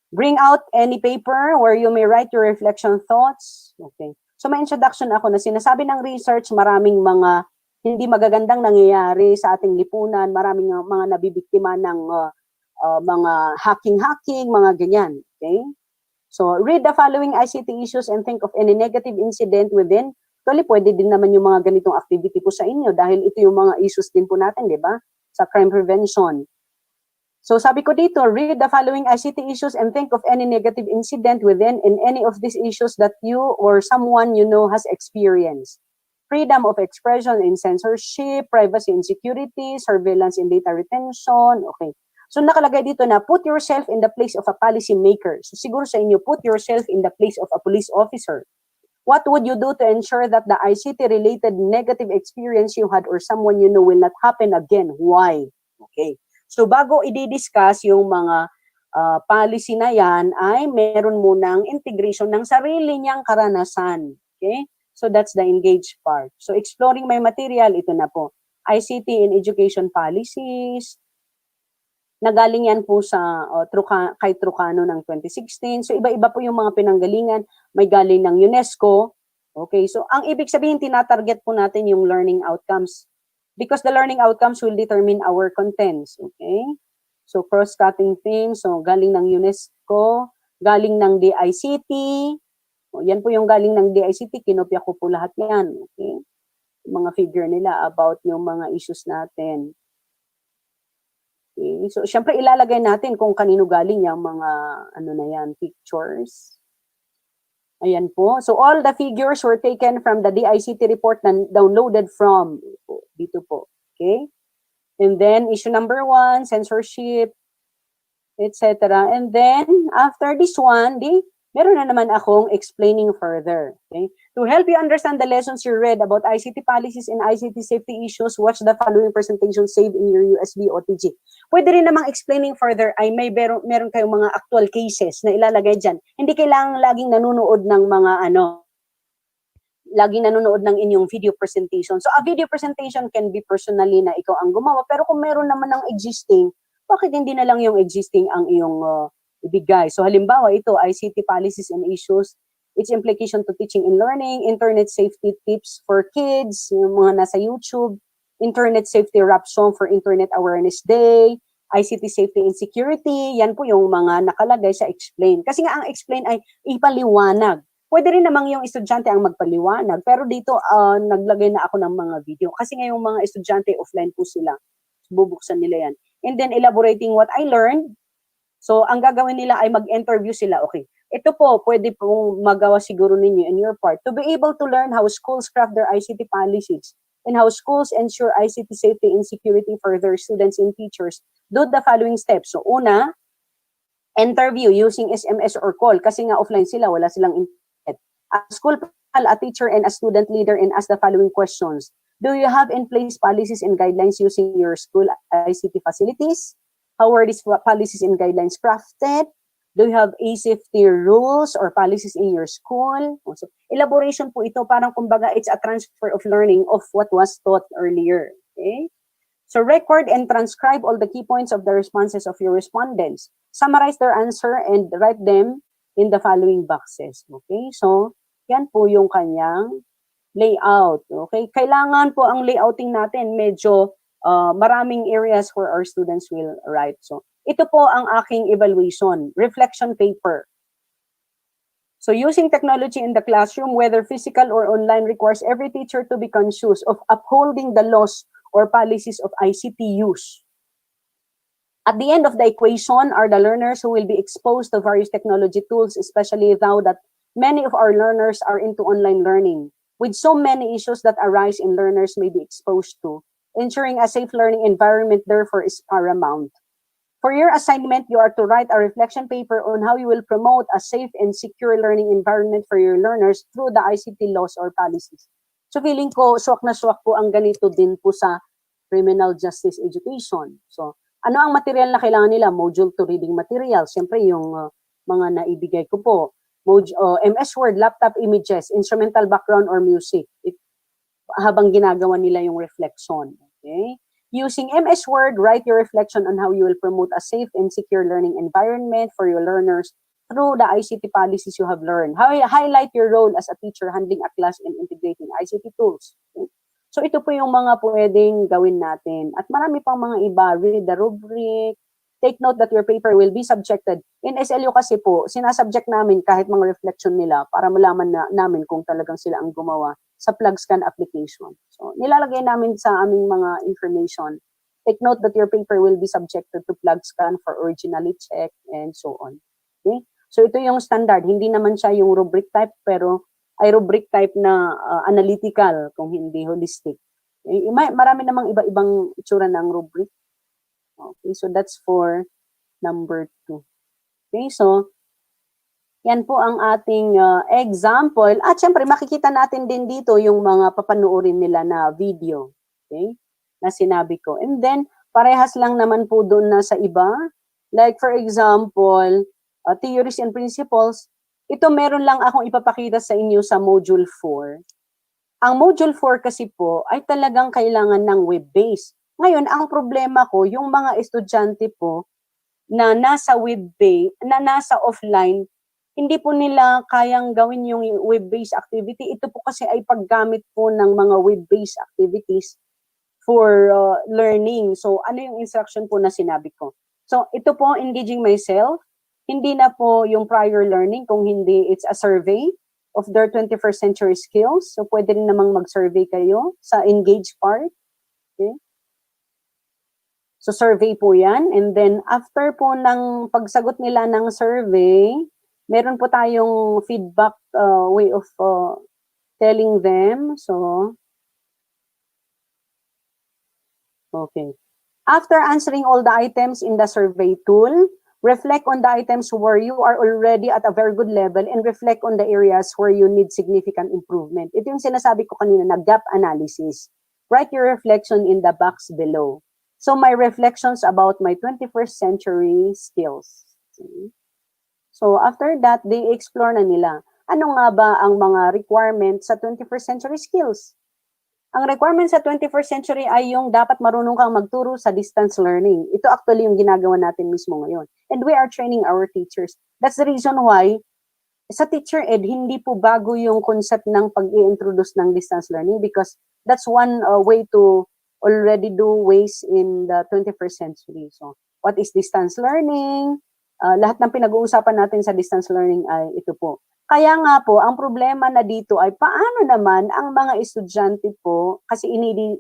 Bring out any paper where you may write your reflection thoughts. Okay. So, may introduction ako na sinasabi ng research, maraming mga hindi magagandang nangyayari sa ating lipunan, maraming mga nabibiktima ng mga hacking, mga ganyan. Okay? So, read the following ICT issues and think of any negative incident within. Actually, pwede din naman yung mga ganitong activity po sa inyo dahil ito yung mga issues din po natin, di ba? Sa crime prevention. So, sabi ko dito, read the following ICT issues and think of any negative incident within in any of these issues that you or someone you know has experienced. Freedom of expression and censorship, privacy and security, surveillance and data retention. Okay. So, nakalagay dito na put yourself in the place of a policy maker. So, siguro sa inyo, put yourself in the place of a police officer. What would you do to ensure that the ICT-related negative experience you had or someone you know will not happen again? Why? Okay. So, bago i-discuss yung mga policy na yan, ay meron munang integration ng sarili niyang karanasan. Okay? So, that's the engaged part. So, exploring my material, ito na po. ICT in education policies. Nagaling yan po sa kay Trucano ng 2016. So, iba-iba po yung mga pinanggalingan. May galing ng UNESCO. Okay? So, ang ibig sabihin, tinatarget po natin yung learning outcomes. Because the learning outcomes will determine our contents. Okay? So, cross-cutting themes. So, galing ng UNESCO, galing ng DICT. Yan po yung galing ng DICT, kinopya ko po lahat yan. Okay? Mga figure nila about yung mga issues natin. Okay? So, syempre ilalagay natin kung kanino galing yung mga, ano na yan, pictures. Ayan po. So, all the figures were taken from the DICT report na downloaded from, dito po. Okay? And then, issue number 1, censorship, etc. And then, after this one, meron na naman akong explaining further. Okay? To help you understand the lessons you read about ICT policies and ICT safety issues, watch the following presentation saved in your USB OTG. Pwede rin namang explaining further ay meron kayong mga actual cases na ilalagay dyan. Hindi kailangang laging nanonood ng mga laging nanonood ng inyong video presentation. So, a video presentation can be personally na ikaw ang gumawa. Pero kung meron naman ng existing, bakit hindi na lang yung existing ang iyong ibigay? So, halimbawa, ito, ICT policies and issues, its implication to teaching and learning, internet safety tips for kids, yung mga nasa YouTube, internet safety rap song for Internet Awareness Day, ICT safety and security, yan po yung mga nakalagay sa explain. Kasi nga ang explain ay ipaliwanag. Pwede rin namang yung estudyante ang magpaliwanag, pero dito naglagay na ako ng mga video. Kasi nga yung mga estudyante offline po sila. Bubuksan nila yan. And then elaborating what I learned. So, ang gagawin nila ay mag-interview sila. Okay, ito po, pwede pong magawa siguro ninyo in your part to be able to learn how schools craft their ICT policies and how schools ensure ICT safety and security for their students and teachers. Do the following steps. So, una, interview using SMS or call kasi nga offline sila, wala silang internet. A school, a teacher, and a student leader and ask the following questions. Do you have in place policies and guidelines using your school ICT facilities? How are these policies and guidelines crafted? Do you have a safety rules or policies in your school? So, elaboration po ito, parang kumbaga it's a transfer of learning of what was taught earlier. Okay? So, record and transcribe all the key points of the responses of your respondents. Summarize their answer and write them in the following boxes. Okay? So, yan po yung kanyang layout. Okay? Kailangan po ang layouting natin medyo maraming areas where our students will write. So, ito po ang aking evaluation, reflection paper. So, using technology in the classroom, whether physical or online, requires every teacher to be conscious of upholding the laws or policies of ICT use. At the end of the equation are the learners who will be exposed to various technology tools, especially now that many of our learners are into online learning, with so many issues that arise in learners may be exposed to. Ensuring a safe learning environment, therefore, is paramount. For your assignment, you are to write a reflection paper on how you will promote a safe and secure learning environment for your learners through the ICT laws or policies. So feeling ko, swak na swak po ang ganito din po sa criminal justice education. So, ano ang material na kailangan nila? Module to reading material. Siyempre, yung mga naibigay ko po. MS Word, laptop images, instrumental background or music. Habang ginagawa nila yung reflection. Okay? Using MS Word, write your reflection on how you will promote a safe and secure learning environment for your learners through the ICT policies you have learned. Highlight your role as a teacher handling a class and integrating ICT tools. Okay? So ito po yung mga pwedeng gawin natin. At marami pang mga iba, read the rubric. Take note that your paper will be subjected. In SLU kasi po, sinasubject namin kahit mga reflection nila para malaman namin kung talagang sila ang gumawa sa plug scan application. So, nilalagay namin sa aming mga information. Take note that your paper will be subjected to plug scan for originality check and so on. Okay? So, ito yung standard. Hindi naman siya yung rubric type, pero ay rubric type na analytical, kung hindi holistic. Okay? Marami namang iba-ibang itsura ng rubric. Okay, so that's for number 2. Okay, so yan po ang ating example. At syempre, makikita natin din dito yung mga papanoorin nila na video. Okay, na sinabi ko. And then, parehas lang naman po doon na sa iba. Like for example, theories and principles. Ito meron lang akong ipapakita sa inyo sa Module 4. Ang Module 4 kasi po ay talagang kailangan ng web-based. Ngayon, ang problema ko, yung mga estudyante po na nasa web-based, na nasa offline, hindi po nila kayang gawin yung web-based activity. Ito po kasi ay paggamit po ng mga web-based activities for learning. So, ano yung instruction po na sinabi ko? So, ito po, engaging myself. Hindi na po yung prior learning, kung hindi, it's a survey of their 21st century skills. So, pwede rin namang mag-survey kayo sa engage part. Okay? So, survey po yan. And then, after po ng pagsagot nila ng survey, meron po tayong feedback way of telling them. So, okay. After answering all the items in the survey tool, reflect on the items where you are already at a very good level and reflect on the areas where you need significant improvement. Ito yung sinasabi ko kanina na gap analysis. Write your reflection in the box below. So my reflections about my 21st century skills. So after that, they explore na nila. Ano nga ba ang mga requirements sa 21st century skills? Ang requirement sa 21st century ay yung dapat marunong kang magturo sa distance learning. Ito actually yung ginagawa natin mismo ngayon. And we are training our teachers. That's the reason why sa teacher ed, hindi po bago yung concept ng pag-i-introduce ng distance learning because that's one way to already do ways in the 21st century. So, what is distance learning? Lahat ng pinag-uusapan natin sa distance learning ay ito po. Kaya nga po, ang problema na dito ay paano naman ang mga estudyante po, kasi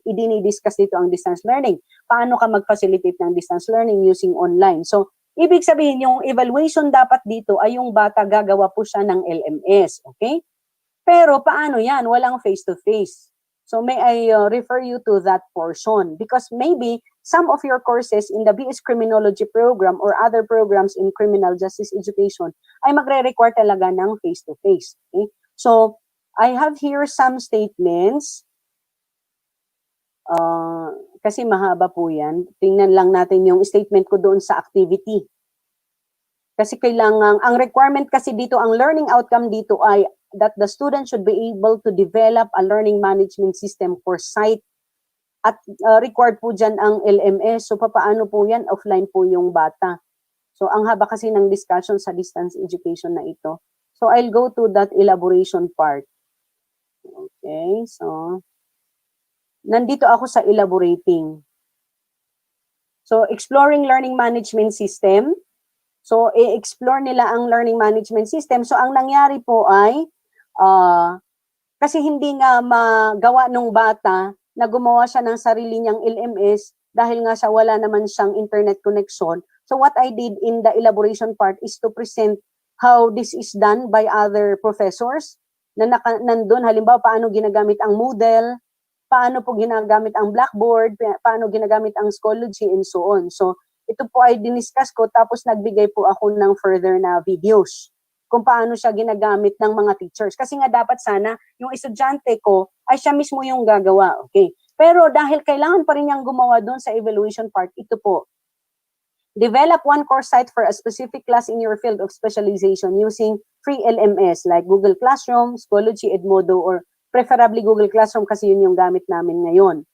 idinidiscuss dito ang distance learning. Paano ka mag-facilitate ng distance learning using online? So, ibig sabihin, yung evaluation dapat dito ay yung bata gagawa po siya ng LMS, okay? Pero paano yan? Walang face-to-face. So, may I refer you to that portion? Because maybe some of your courses in the BS Criminology program or other programs in criminal justice education ay magre-require talaga ng face-to-face. Okay? So, I have here some statements. Kasi mahaba po yan. Tingnan lang natin yung statement ko doon sa activity. Kasi kailangan, ang requirement kasi dito, ang learning outcome dito ay that the student should be able to develop a learning management system for site at required po dyan ang LMS. So, papaano po yan? Offline po yung bata. So, ang haba kasi ng discussion sa distance education na ito. So, I'll go to that elaboration part. Okay, so, nandito ako sa elaborating. So, exploring learning management system. So, i-explore nila ang learning management system. So, ang nangyari po ay, kasi hindi nga magawa nung bata na gumawa siya ng sarili niyang LMS dahil nga siya wala naman siyang internet connection. So, what I did in the elaboration part is to present how this is done by other professors na nandun. Halimbawa, paano ginagamit ang Moodle, paano po ginagamit ang Blackboard, paano ginagamit ang Schoology, and so on. So, ito po ay diniscuss ko, tapos nagbigay po ako ng further na videos kung paano siya ginagamit ng mga teachers. Kasi nga dapat sana, yung estudyante ko, ay siya mismo yung gagawa. Okay. Pero dahil kailangan pa rin niyang gumawa doon sa evaluation part, ito po. Develop one course site for a specific class in your field of specialization using free LMS like Google Classroom, Schoology, Edmodo, or preferably Google Classroom kasi yun yung gamit namin ngayon.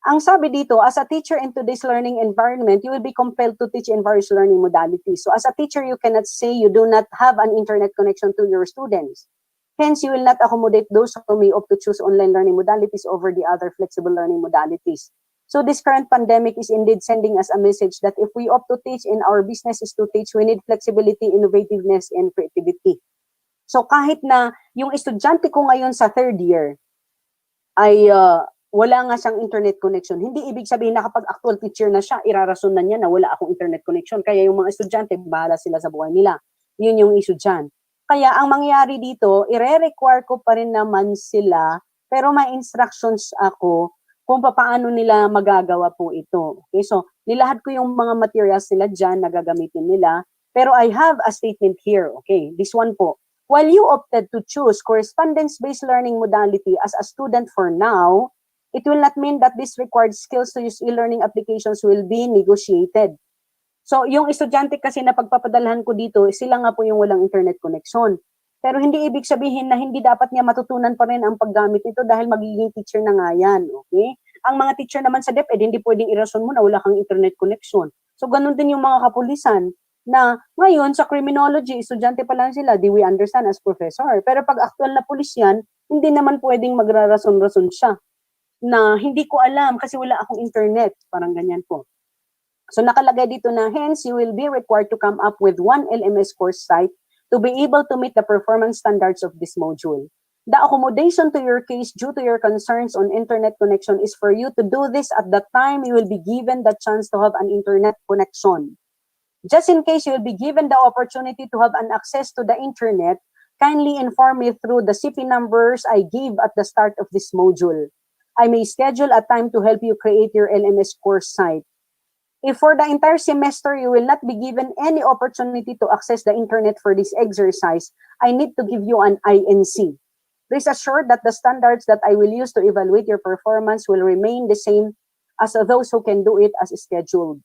Ang sabi dito, as a teacher in today's learning environment, you will be compelled to teach in various learning modalities. So as a teacher, you cannot say you do not have an internet connection to your students. Hence, you will not accommodate those who may opt to choose online learning modalities over the other flexible learning modalities. So this current pandemic is indeed sending us a message that if we opt to teach and our business is to teach, we need flexibility, innovativeness, and creativity. So kahit na yung estudyante ko ngayon sa third year ay wala nga siyang internet connection. Hindi ibig sabihin na kapag actual teacher na siya, irarason na niya na wala akong internet connection. Kaya yung mga estudyante, bahala sila sa buhay nila. Yun yung issue dyan. Kaya ang mangyayari dito, ire-require ko pa rin naman sila, pero may instructions ako kung paano nila magagawa po ito. Okay, so nilahad ko yung mga materials nila dyan na gagamitin nila, pero I have a statement here. Okay, this one po. While you opted to choose correspondence-based learning modality as a student for now, it will not mean that these required skills to use e-learning applications will be negotiated. So, yung estudyante kasi na pagpapadalhan ko dito, sila nga po yung walang internet connection. Pero hindi ibig sabihin na hindi dapat niya matutunan pa rin ang paggamit nito dahil magiging teacher na nga yan. Okay? Ang mga teacher naman sa DepEd, hindi pwedeng irason mo na wala kang internet connection. So, ganun din yung mga kapulisan na ngayon sa criminology, estudyante pa lang sila, di we understand as professor. Pero pag actual na pulis yan, hindi naman pwedeng magrarason-rason siya na hindi ko alam kasi wala akong internet. Parang ganyan po. So nakalagay dito na hence you will be required to come up with one LMS course site to be able to meet the performance standards of this module. The accommodation to your case due to your concerns on internet connection is for you to do this at the time you will be given the chance to have an internet connection. Just in case you will be given the opportunity to have an access to the internet, kindly inform me through the CP numbers I gave at the start of this module. I may schedule a time to help you create your LMS course site. If for the entire semester you will not be given any opportunity to access the internet for this exercise, I need to give you an INC. Rest assured that the standards that I will use to evaluate your performance will remain the same as those who can do it as scheduled.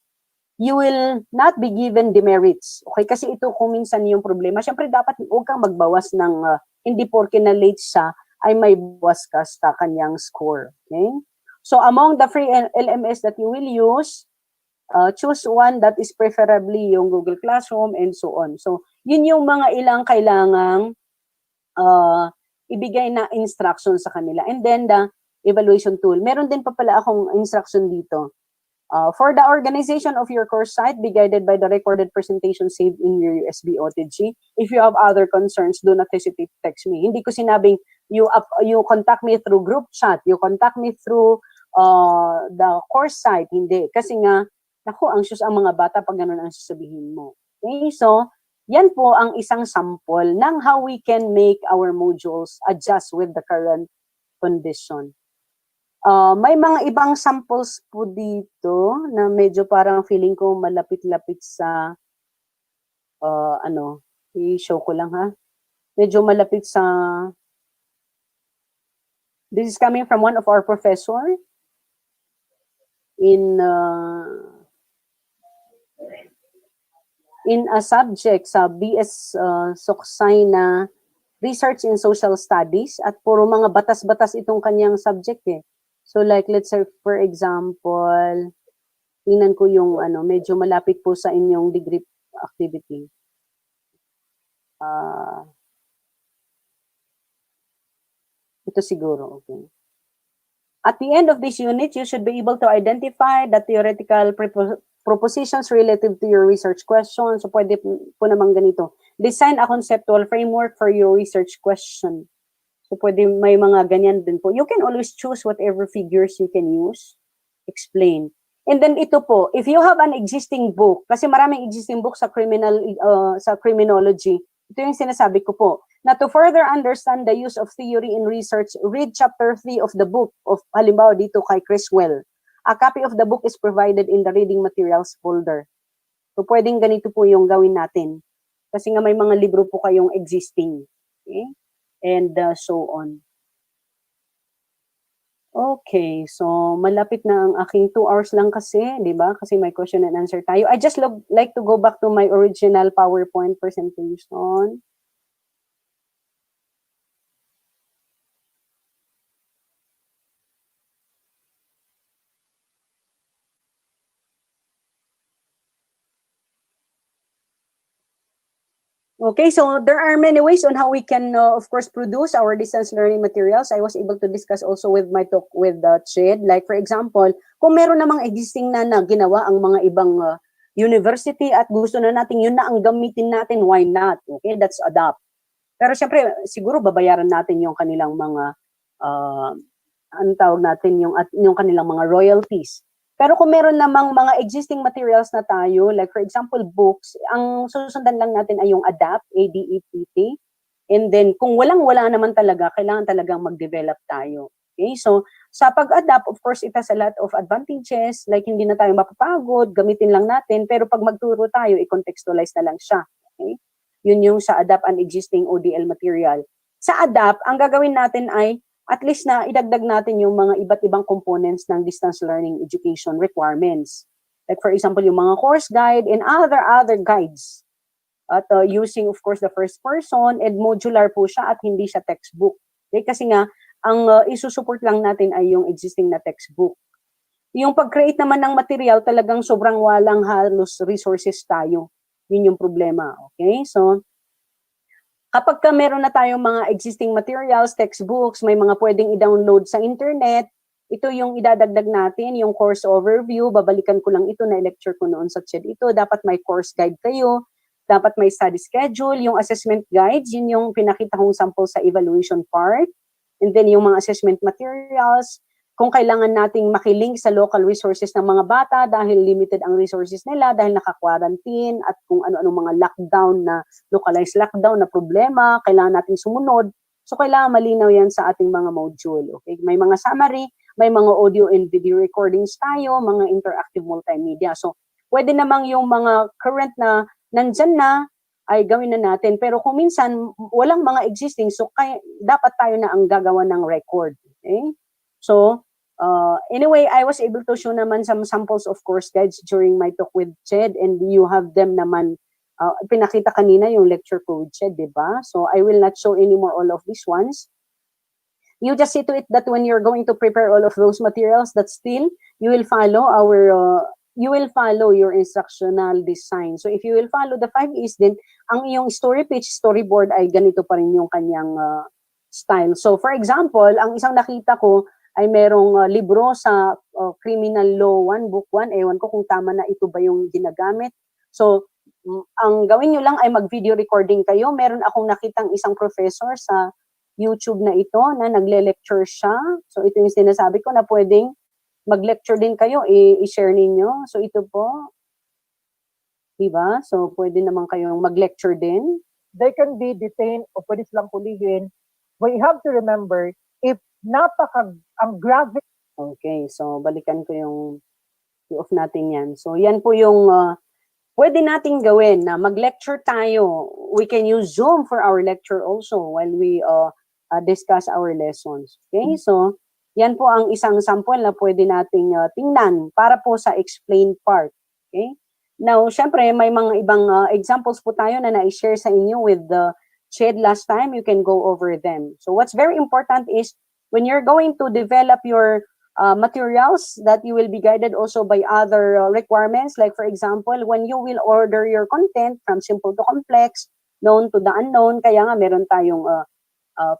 You will not be given demerits. Okay? Kasi ito kung minsan yung problema. Siyempre, dapat huwag kang magbawas ng hindi porke na late siya, ay may bawas ka sa kanyang score. Okay? So, among the free LMS that you will use, choose one that is preferably yung Google Classroom and so on. So, yun yung mga ilang kailangang ibigay na instruction sa kanila. And then, the evaluation tool. Meron din pa pala akong instruction dito. For the organization of your course site, be guided by the recorded presentation saved in your USB OTG. If you have other concerns, do not hesitate to text me. Hindi ko sinabing you contact me through group chat, you contact me through the course site. Hindi. Kasi nga, naku, anxious ang mga bata pag ganun ang sasabihin mo. Okay? So, yan po ang isang sample ng how we can make our modules adjust with the current condition. May mga ibang samples po dito na medyo parang feeling ko malapit-lapit sa i-show ko lang ha. Medyo malapit sa this is coming from one of our professor in a subject sa BS Soksay na Research in Social Studies at puro mga batas-batas itong kanyang subject eh. So like let's say for example, tingnan ko yung medyo malapit po sa inyong degree activity. Ito siguro, okay. At the end of this unit, you should be able to identify the theoretical propositions relative to your research question. So pwede po naman ganito. Design a conceptual framework for your research question. So, pwede may mga ganyan din po. You can always choose whatever figures you can use. Explain. And then ito po, if you have an existing book, kasi maraming existing book sa criminology, ito yung sinasabi ko po, na to further understand the use of theory in research, read chapter 3 of the book of, halimbawa dito kay Criswell. A copy of the book is provided in the reading materials folder. So, pwedeng ganito po yung gawin natin. Kasi nga may mga libro po kayong existing. Okay? And so on. Okay, so malapit na ang aking 2 hours lang kasi, di ba? Kasi may question and answer tayo. I just like to go back to my original PowerPoint presentation. Okay, so there are many ways on how we can, of course, produce our distance learning materials. I was able to discuss also with my talk with Chid. Like, for example, kung meron namang existing na ginawa ang mga ibang university at gusto na natin, yun na ang gamitin natin, why not? Okay, that's adapt. Pero syempre, siguro babayaran natin yung kanilang mga, anong tawag natin, yung kanilang mga royalties. Pero kung meron namang mga existing materials na tayo, like for example, books, ang susundan lang natin ay yung adapt, A-D-E-P-T. And then, kung walang-wala naman talaga, kailangan talagang mag-develop tayo. Okay? So, sa pag-adapt, of course, it has a lot of advantages, like hindi na tayo mapapagod, gamitin lang natin, pero pag magturo tayo, i-contextualize na lang siya. Okay? Yun yung sa adapt an existing ODL material. Sa adapt, ang gagawin natin ay at least na idagdag natin yung mga iba't ibang components ng distance learning education requirements. Like for example, yung mga course guide and other guides. At using, of course, the first person and modular po siya at hindi siya textbook. Okay? Kasi nga, ang isusupport lang natin ay yung existing na textbook. Yung pag-create naman ng material, talagang sobrang walang halos resources tayo. Yun yung problema. Okay? So, kapag meron na tayong mga existing materials, textbooks, may mga pwedeng i-download sa internet, ito yung idadagdag natin, yung course overview, babalikan ko lang ito, na lecture ko noon sa chat ito, dapat may course guide kayo, dapat may study schedule, yung assessment guides, yun yung pinakita kong sample sa evaluation part. And then yung mga assessment materials, kung kailangan nating makilink sa local resources ng mga bata dahil limited ang resources nila, dahil naka-quarantine, at kung ano-ano mga lockdown na, localized lockdown na problema, kailangan nating sumunod. So kailangan malinaw yan sa ating mga module. Okay? May mga summary, may mga audio and video recordings tayo, mga interactive multimedia. So pwede namang yung mga current na nandyan na, ay gawin na natin. Pero kung minsan, walang mga existing, so dapat tayo na ang gagawa ng record. Okay? So, anyway, I was able to show naman some samples of course guides during my talk with Ched, and you have them naman, pinakita kanina yung lecture ko with Ched, diba? So, I will not show anymore all of these ones. You just see to it that when you're going to prepare all of those materials, that still, you will follow your instructional design. So, if you will follow the 5 E's, then ang iyong story pitch, storyboard ay ganito pa rin yung kanyang style. So, for example, ang isang nakita ko ay merong libro sa Criminal Law 1, Book 1. Ewan ko kung tama na ito ba yung ginagamit. So, ang gawin nyo lang ay mag-video recording kayo. Meron akong nakitang isang professor sa YouTube na ito na nagle-lecture siya. So, ito yung sinasabi ko na pwedeng mag-lecture din kayo, i-share ninyo. So, ito po. Diba? So, pwede naman kayong mag-lecture din. They can be detained o pwede silang pulihin. But you have to remember, if ang gravity. Okay, so balikan ko yung i-off natin yan. So, yan po yung pwede nating gawin na mag-lecture tayo. We can use Zoom for our lecture also while we discuss our lessons. Okay, so yan po ang isang sample na pwede nating tingnan para po sa explain part. Okay? Now, syempre, may mga ibang examples po tayo na na-share sa inyo with the Ched last time. You can go over them. So, what's very important is when you're going to develop your materials, that you will be guided also by other requirements. Like, for example, when you will order your content from simple to complex, known to the unknown, kaya nga meron tayong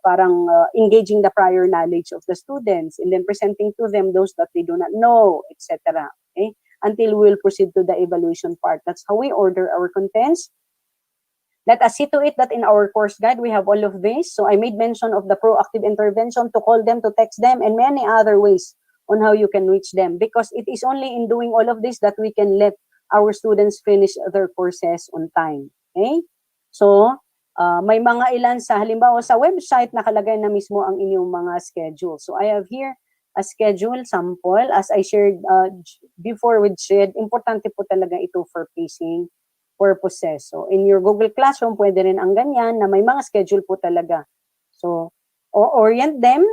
parang engaging the prior knowledge of the students and then presenting to them those that they do not know, etc. Okay? Until we will proceed to the evaluation part. That's how we order our contents. Let us see to it that in our course guide, we have all of this. So I made mention of the proactive intervention, to call them, to text them, and many other ways on how you can reach them. Because it is only in doing all of this that we can let our students finish their courses on time. Okay? So, may mga ilan sa, halimbawa sa website, nakalagay na mismo ang inyong mga schedule. So I have here a schedule sample. As I shared before with Shed, importante po talaga ito for pacing purposes. So in your Google Classroom, pwede rin ang ganyan na may mga schedule po talaga. So, orient them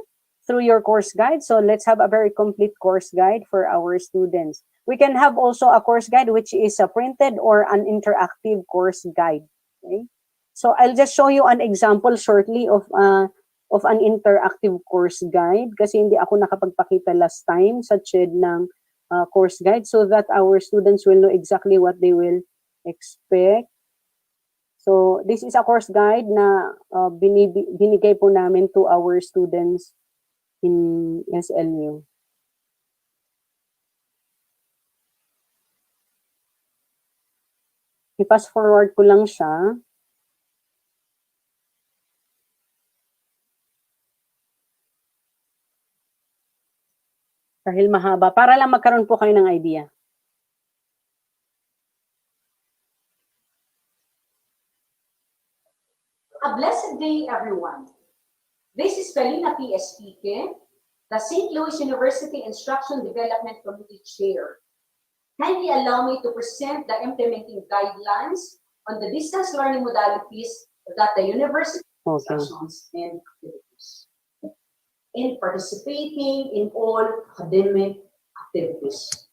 through your course guide. So let's have a very complete course guide for our students. We can have also a course guide which is a printed or an interactive course guide. Okay? So I'll just show you an example shortly of an interactive course guide kasi hindi ako nakapagpakita last time sa Ched ng course guide so that our students will know exactly what they will expect. So this is a course guide na binigay po namin to our students in SLU. I-fast forward ko lang siya. Dahil mahaba, para lang magkaroon po kayo ng idea. A blessed day, everyone. This is Felina P. Estique, the St. Louis University Instructional Development Committee Chair. Kindly allow me to present the implementing guidelines on the distance learning modalities that the university instructions and activities in participating in all academic activities.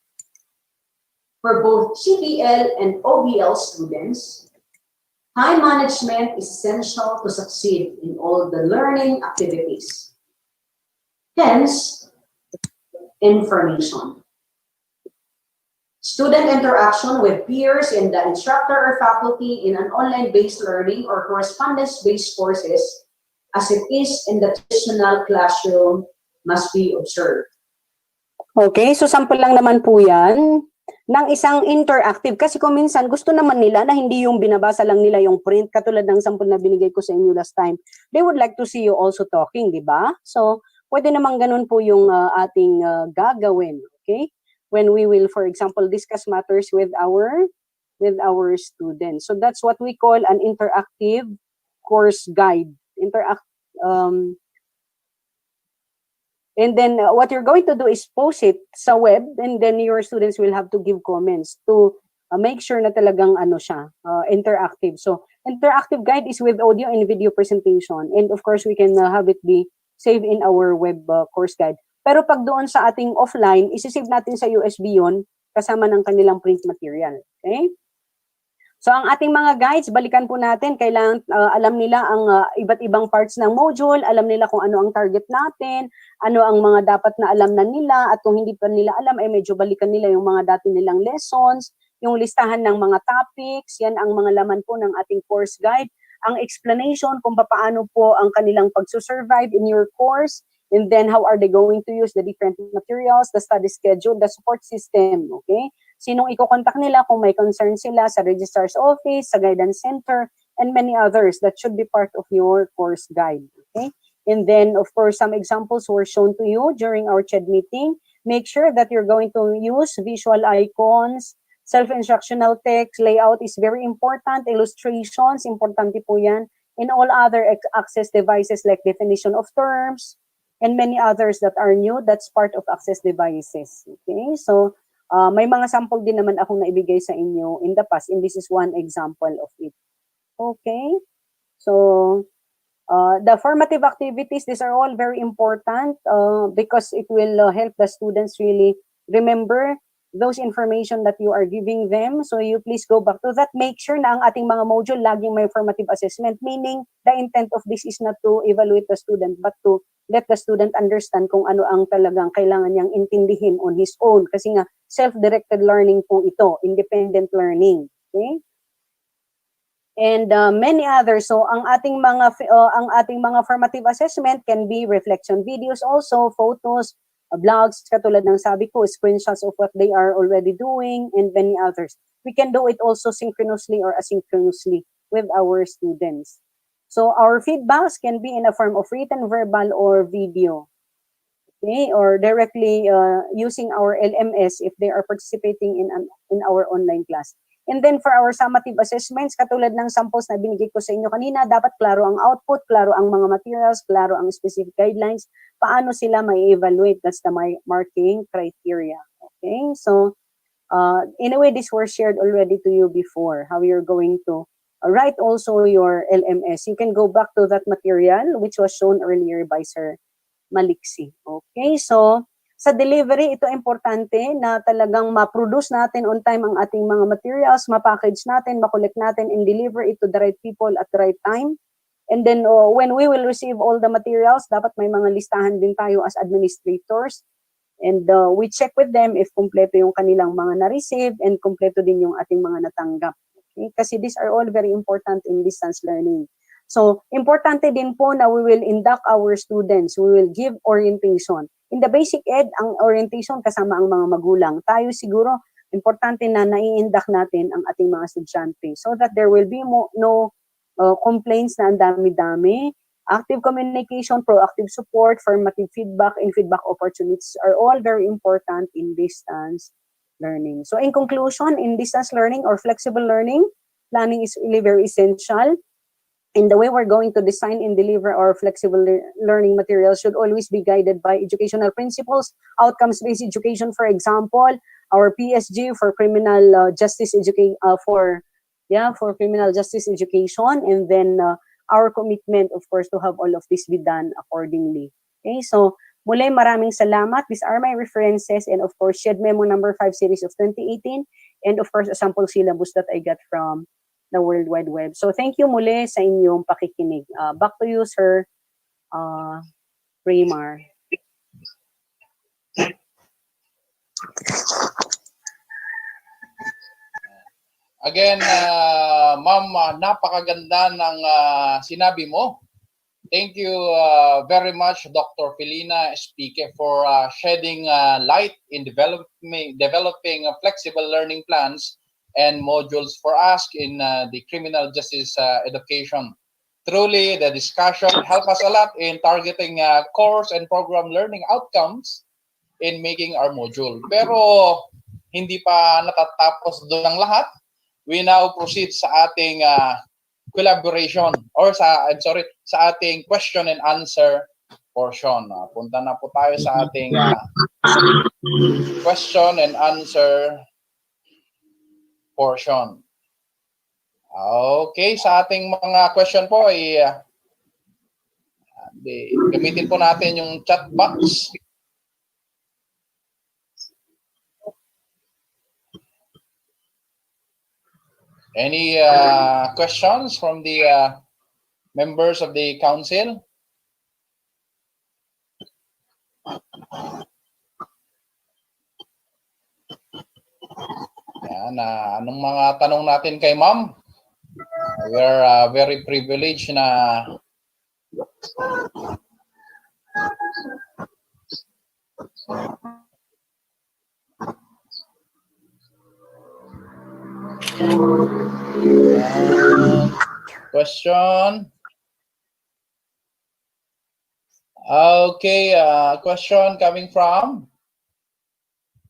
For both CBL and OBL students, time management is essential to succeed in all the learning activities. Hence, information. Student interaction with peers and the instructor or faculty in an online-based learning or correspondence-based courses, as it is in the traditional classroom, must be observed. Okay, so sample lang naman po yan. ng isang interactive. Kasi kung minsan, gusto naman nila na hindi yung binabasa lang nila yung print, katulad ng sample na binigay ko sa inyo last time. They would like to see you also talking, di ba? So, pwede naman ganun po yung ating gagawin, okay? When we will, for example, discuss matters with our students. So, that's what we call an interactive course guide. And then what you're going to do is post it sa web, and then your students will have to give comments to make sure na talagang interactive. So interactive guide is with audio and video presentation, and of course we can have it be saved in our web course guide. Pero pag doon sa ating offline, isi-save natin sa USB yon kasama ng kanilang print material. Okay? So ang ating mga guides, balikan po natin, kailangan alam nila ang iba't ibang parts ng module, alam nila kung ano ang target natin, ano ang mga dapat na alam na nila, at kung hindi pa nila alam, ay medyo balikan nila yung mga dati nilang lessons, yung listahan ng mga topics, yan ang mga laman po ng ating course guide, ang explanation kung paano po ang kanilang pagsusurvive in your course, and then how are they going to use the different materials, the study schedule, the support system, okay? Sinong iko-contact nila kung may concern sila sa registrar's office, sa guidance center, and many others that should be part of your course guide. Okay? And then, of course, some examples were shown to you during our CHED meeting. Make sure that you're going to use visual icons, self-instructional text, layout is very important, illustrations, importante po yan, and all other access devices like definition of terms, and many others that are new, that's part of access devices. Okay? So, may mga sample din naman akong naibigay sa inyo in the past, and this is one example of it. Okay? So, the formative activities, these are all very important because it will help the students really remember those information that you are giving them. So you please go back to that. Make sure na ang ating mga module laging may formative assessment, meaning the intent of this is not to evaluate the student, but to let the student understand kung ano ang talagang kailangan niyang intindihin on his own. Kasi nga, self-directed learning po ito, independent learning. Okay? And many others. So ang ating mga formative assessment can be reflection videos also, photos, blogs, katulad ng sabi ko, screenshots of what they are already doing, and many others. We can do it also synchronously or asynchronously with our students. So our feedbacks can be in a form of written, verbal, or video. Okay, or directly using our LMS if they are participating in our online class. And then for our summative assessments, katulad ng samples na binigay ko sa inyo kanina, dapat klaro ang output, klaro ang mga materials, klaro ang specific guidelines, paano sila may evaluate. That's the marking criteria. Okay, so in a way, this was shared already to you before, how you're going to write also your LMS. You can go back to that material, which was shown earlier by Sir Maliksi. Okay, so sa delivery, ito importante na talagang ma-produce natin on time ang ating mga materials, ma-package natin, ma-collect natin, and deliver it to the right people at the right time. And then when we will receive all the materials, dapat may mga listahan din tayo as administrators. And we check with them if kumpleto yung kanilang mga na-receive and kumpleto din yung ating mga natanggap. Okay? Kasi these are all very important in distance learning. So, importante din po na we will induct our students. We will give orientation. In the basic ed, ang orientation kasama ang mga magulang. Tayo siguro, importante na nai-induct natin ang ating mga estudyante so that there will be no complaints na ang dami-dami. Active communication, proactive support, formative feedback, and feedback opportunities are all very important in distance learning. So in conclusion, in distance learning or flexible learning, planning is really very essential. And the way we're going to design and deliver our flexible learning materials should always be guided by educational principles, outcomes-based education, for example, our PSG for criminal justice education, for criminal justice education, and then our commitment, of course, to have all of this be done accordingly. Okay, so muli, maraming salamat. These are my references, and of course, Shed Memo number 5 series of 2018, and of course, a sample syllabus that I got from the World Wide Web. So thank you muli sa inyong pakikinig. Back to you, Sir Raymar. Again, ma'am, napakaganda ng sinabi mo. Thank you very much, Dr. Felina Spique, for shedding light in developing flexible learning plans and modules for us in the criminal justice education. Truly, the discussion helped us a lot in targeting course and program learning outcomes in making our module. Pero hindi pa natatapos doon ang lahat. We now proceed sa ating collaboration or sa ating question and answer portion. Punta na po tayo sa ating question and answer portion. Okay, sa ating mga question po ay gamitin po natin yung chat box. Any questions from the members of the council? Yan, anong mga tanong natin kay ma'am? We're very privileged na question. Okay, question coming from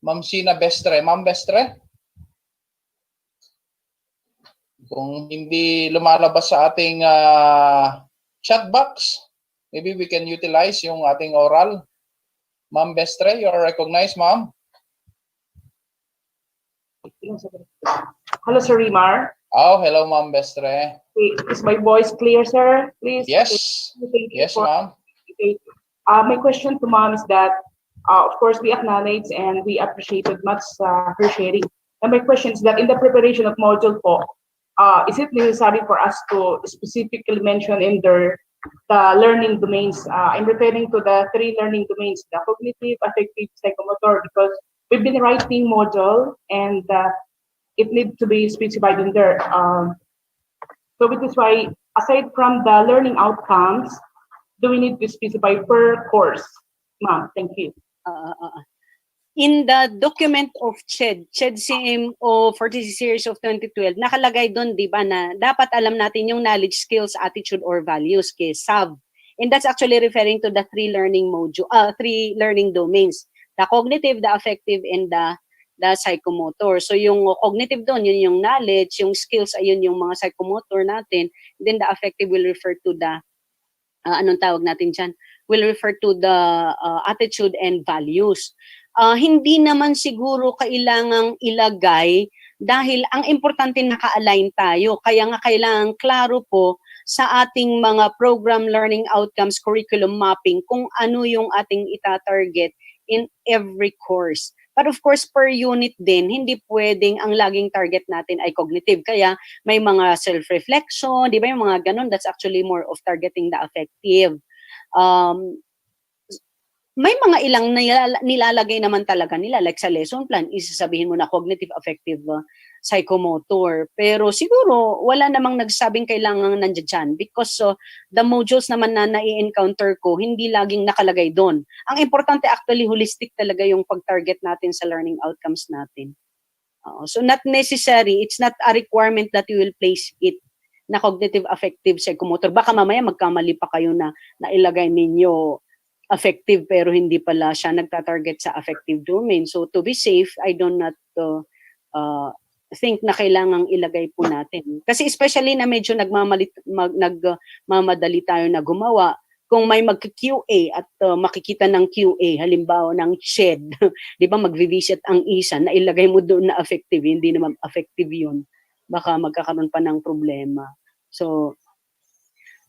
Ma'am Sina Bestre. Ma'am Bestre? Kung hindi lumalabas sa ating chat box, maybe we can utilize yung ating oral. Ma'am Bestre, you are recognized, ma'am. Hello, Sir Rimar. Oh, hello, Ma'am Bestre. Is my voice clear, sir? Please. Yes. Yes, ma'am. My question to ma'am is that, of course, we acknowledge and we appreciated much her sharing. And my question is that in the preparation of module 4, is it necessary for us to specifically mention in the learning domains? I'm referring to the 3 learning domains, the cognitive, affective, psychomotor, because we've been writing module and it needs to be specified in there. So which is why, aside from the learning outcomes, do we need to specify per course? Ma'am, thank you. In the document of CHED CMO for this series of 2012, nakalagay doon, di ba, na dapat alam natin yung knowledge, skills, attitude, or values, kay SAV. And that's actually referring to the 3 learning domains. The cognitive, the affective, and the psychomotor. So yung cognitive doon, yun yung knowledge, yung skills, ayun yung mga psychomotor natin. Then the affective will refer to the, anong tawag natin dyan? Will refer to the attitude and values. Hindi naman siguro kailangang ilagay dahil ang importante naka-align tayo. Kaya nga kailangan klaro po sa ating mga program learning outcomes, curriculum mapping, kung ano yung ating ita-target in every course. But of course, per unit din, hindi pwedeng ang laging target natin ay cognitive. Kaya may mga self-reflection, di ba yung mga ganun, that's actually more of targeting the affective. May mga ilang nilalagay naman talaga nila, like sa lesson plan, isasabihin mo na cognitive, affective, psychomotor. Pero siguro, wala namang nagsabing kailangan nandiyan dyan because the modules naman na nai-encounter ko, hindi laging nakalagay doon. Ang importante actually, holistic talaga yung pag-target natin sa learning outcomes natin. So not necessary, it's not a requirement that you will place it na cognitive, affective, psychomotor. Baka mamaya magkamali pa kayo na ilagay ninyo affective pero hindi pala siya nagta-target sa affective domain. So to be safe, I do not think na kailangang ilagay po natin. Kasi especially na medyo nagmamadali tayo na gumawa, kung may mag-QA at makikita ng QA, halimbawa ng SHED, di ba mag-visit ang isa, na ilagay mo doon na affective, hindi naman affective yun. Baka magkakaroon pa ng problema. So,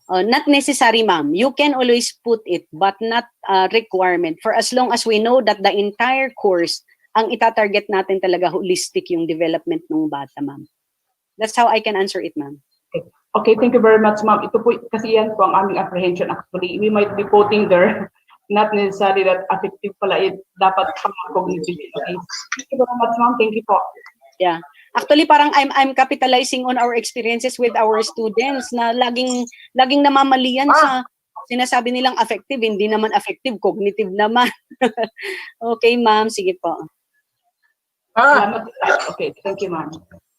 not necessary, ma'am. You can always put it, but not a requirement. For as long as we know that the entire course, ang itatarget natin talaga holistic yung development ng bata, ma'am. That's how I can answer it, ma'am. Okay, thank you very much, ma'am. Ito po, kasi yan po ang aming apprehension actually. We might be putting there, not necessarily that affective pala, dapat pang cognitive. Okay. Thank you very much, ma'am. Thank you po. Yeah. Actually, parang I'm capitalizing on our experiences with our students na laging namamalian sa Sinasabi nilang affective, hindi naman affective, cognitive naman. Okay, ma'am, sige po. Salamat. Okay, thank you, ma'am.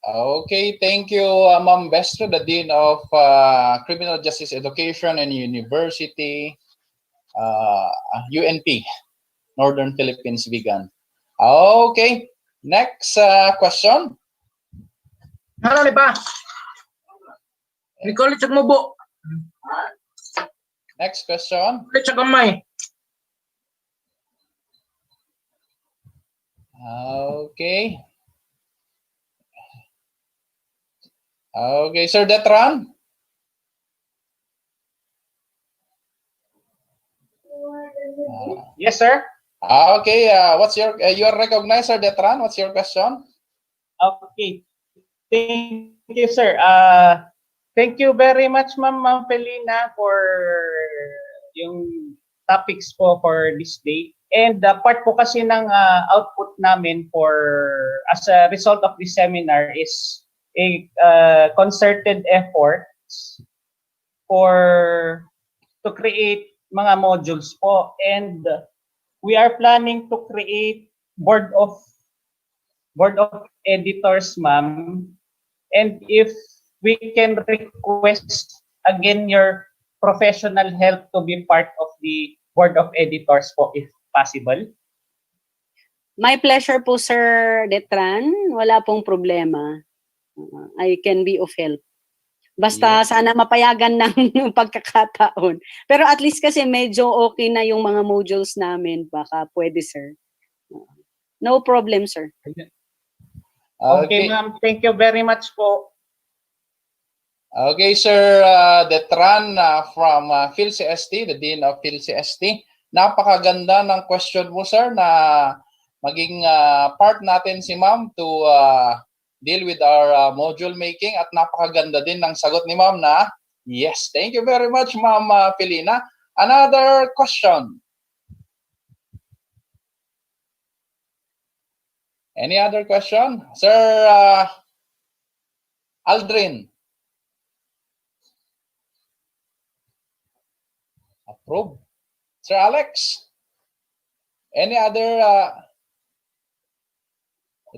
Okay, thank you, Ma'am Bestro, the Dean of Criminal Justice Education and University, UNP, Northern Philippines Vegan. Okay, next question. Marami pa. Nicole, tsag mo bo. Next question. Tsag kamay. Okay. Okay, Sir Detran. Yes, sir. Okay, what's your, you are recognized, Sir Detran. What's your question? Okay. Thank you, sir. Thank you very much, Ma'am Felina, for yung topics po for this day. And part po kasi ng output namin for as a result of this seminar is a concerted efforts to create mga modules po, and we are planning to create board of editors, ma'am, and if we can request again your professional help to be part of the board of editors po, if possible. My pleasure po, Sir Detran. Wala pong problema. I can be of help. Basta sana mapayagan ng pagkakataon. Pero at least kasi medyo okay na yung mga modules namin. Baka pwede, sir. No problem, sir. Okay, ma'am. Thank you very much po. Okay, Sir Detran from PhilCST, the Dean of PhilCST. Napakaganda ng question mo, sir, na maging part natin si ma'am to deal with our module making, at napakaganda din ng sagot ni ma'am na yes. Thank you very much, Ma'am Felina. Another question. Any other question? Sir Aldrin. Approve. Sir Alex. Any other?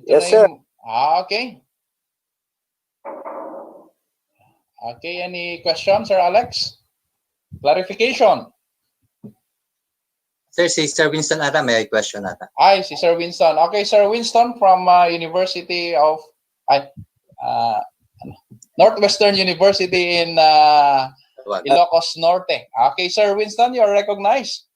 Yes, sir. Okay. Okay, any questions, Sir Alex? Clarification. Sir, si Sir Winston ata may question ata. Ay, si Sir Winston. Okay, Sir Winston from University of Northwestern University in Ilocos Norte. Okay, Sir Winston, you're recognized.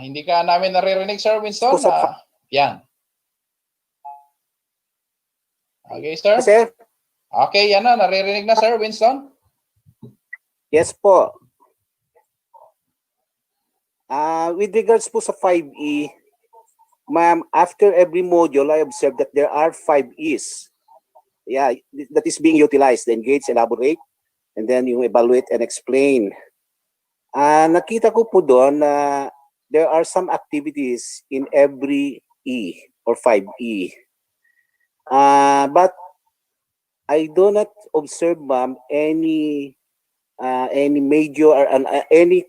Hindi ka namin naririnig, Sir Winston. Yan. Okay, sir. Sir? Okay, yan na. Naririnig na, Sir Winston. Yes po. With regards po sa 5E, ma'am, after every module, I observed that there are 5 E's. Yeah, that is being utilized. The engage, elaborate, and then yung evaluate and explain. Nakita ko po doon na there are some activities in every E or 5E. But I do not observe, ma'am, any major or any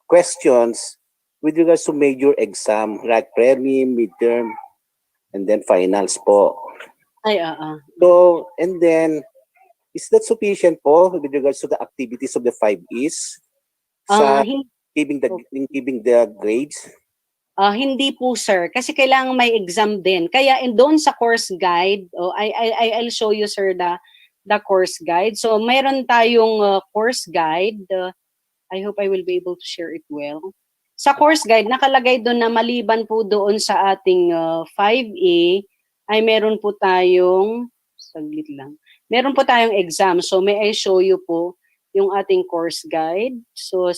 questions with regards to major exam, like prelim, midterm, and then finals po. So, and then, is that sufficient po with regards to the activities of the 5Es sa giving the grades? Hindi po, sir, kasi kailangan may exam din. Kaya doon sa course guide, I'll show you, sir, the course guide. So mayroon tayong course guide. I hope I will be able to share it well. Sa course guide, nakalagay doon na maliban po doon sa ating 5A, ay meron po tayong, saglit lang, meron po tayong exam. So may I show you po yung ating course guide. So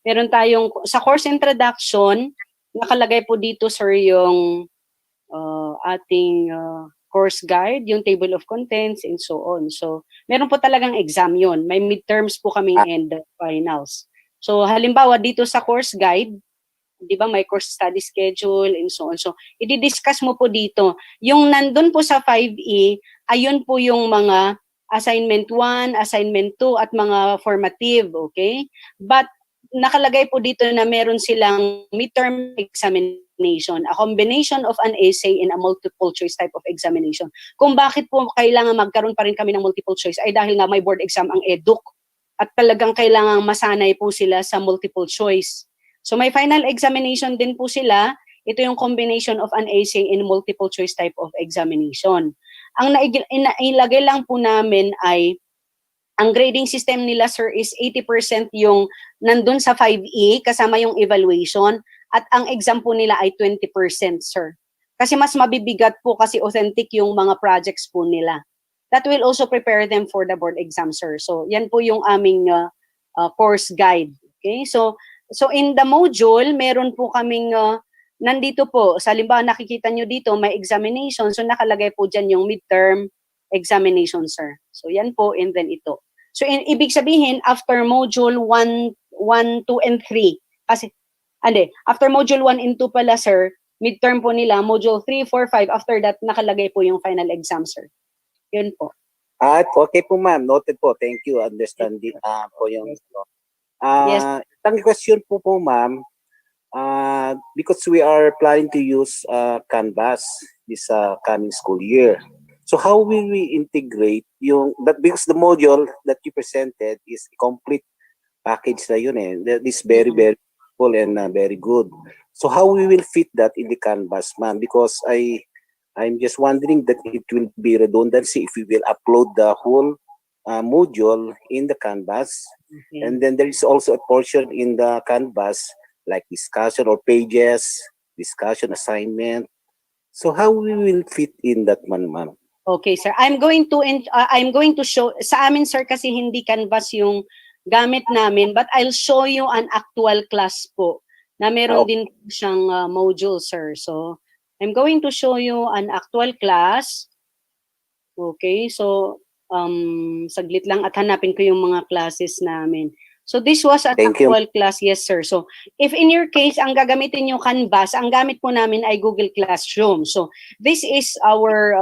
meron tayong, sa course introduction, nakalagay po dito, sir, yung ating course guide, yung table of contents, and so on. So, meron po talagang exam yun. May midterms po kaming and finals. So, halimbawa, dito sa course guide, di ba, may course study schedule and so on. So, i-discuss mo po dito. Yung nandun po sa 5E, ayun po yung mga assignment 1, assignment 2, at mga formative, okay? But, nakalagay po dito na meron silang midterm examination, a combination of an essay and a multiple choice type of examination. Kung bakit po kailangan magkaroon pa rin kami ng multiple choice ay dahil nga may board exam ang EDUC at talagang kailangan masanay po sila sa multiple choice. So may final examination din po sila. Ito yung combination of an essay and multiple choice type of examination. Ang nailagay lang po namin ay ang grading system nila, sir, is 80% yung nandun sa 5E kasama yung evaluation at ang exam po nila ay 20%, sir. Kasi mas mabibigat po kasi authentic yung mga projects po nila. That will also prepare them for the board exam, sir. So, yan po yung aming course guide. Okay? So in the module, meron po kaming nandito po, sa halimbawa nakikita nyo dito, may examination. So nakalagay po dyan yung midterm examination, sir. So yan po, and then ito. So ibig sabihin, after module 1, 2, and 3, kasi, after module 1 and 2 pala, sir, midterm po nila, module 3, 4, 5, after that, nakalagay po yung final exam, sir. Yun po. Okay po, ma'am. Noted po. Thank you. Understanding po yung Yes. Isang question po, ma'am. Because we are planning to use Canvas this coming school year. So how will we integrate because the module that you presented is a complete package na yun eh. That is very, very cool and very good. So how we will fit that in the Canvas, ma'am? Because I'm just wondering that it will be redundancy if we will upload the whole module in the Canvas. Okay. And then there is also a portion in the Canvas like discussion or pages, discussion, assignment. So how we will fit in that, ma'am? Okay, sir. I'm going to show sa amin, sir, kasi hindi Canvas yung gamit namin, but I'll show you an actual class po na meron din siyang module, sir. So I'm going to show you an actual class. Okay, so saglit lang at hanapin ko yung mga classes namin. So this was an actual class, yes, sir. So if in your case, ang gagamitin yung Canvas, ang gamit po namin ay Google Classroom. So this is our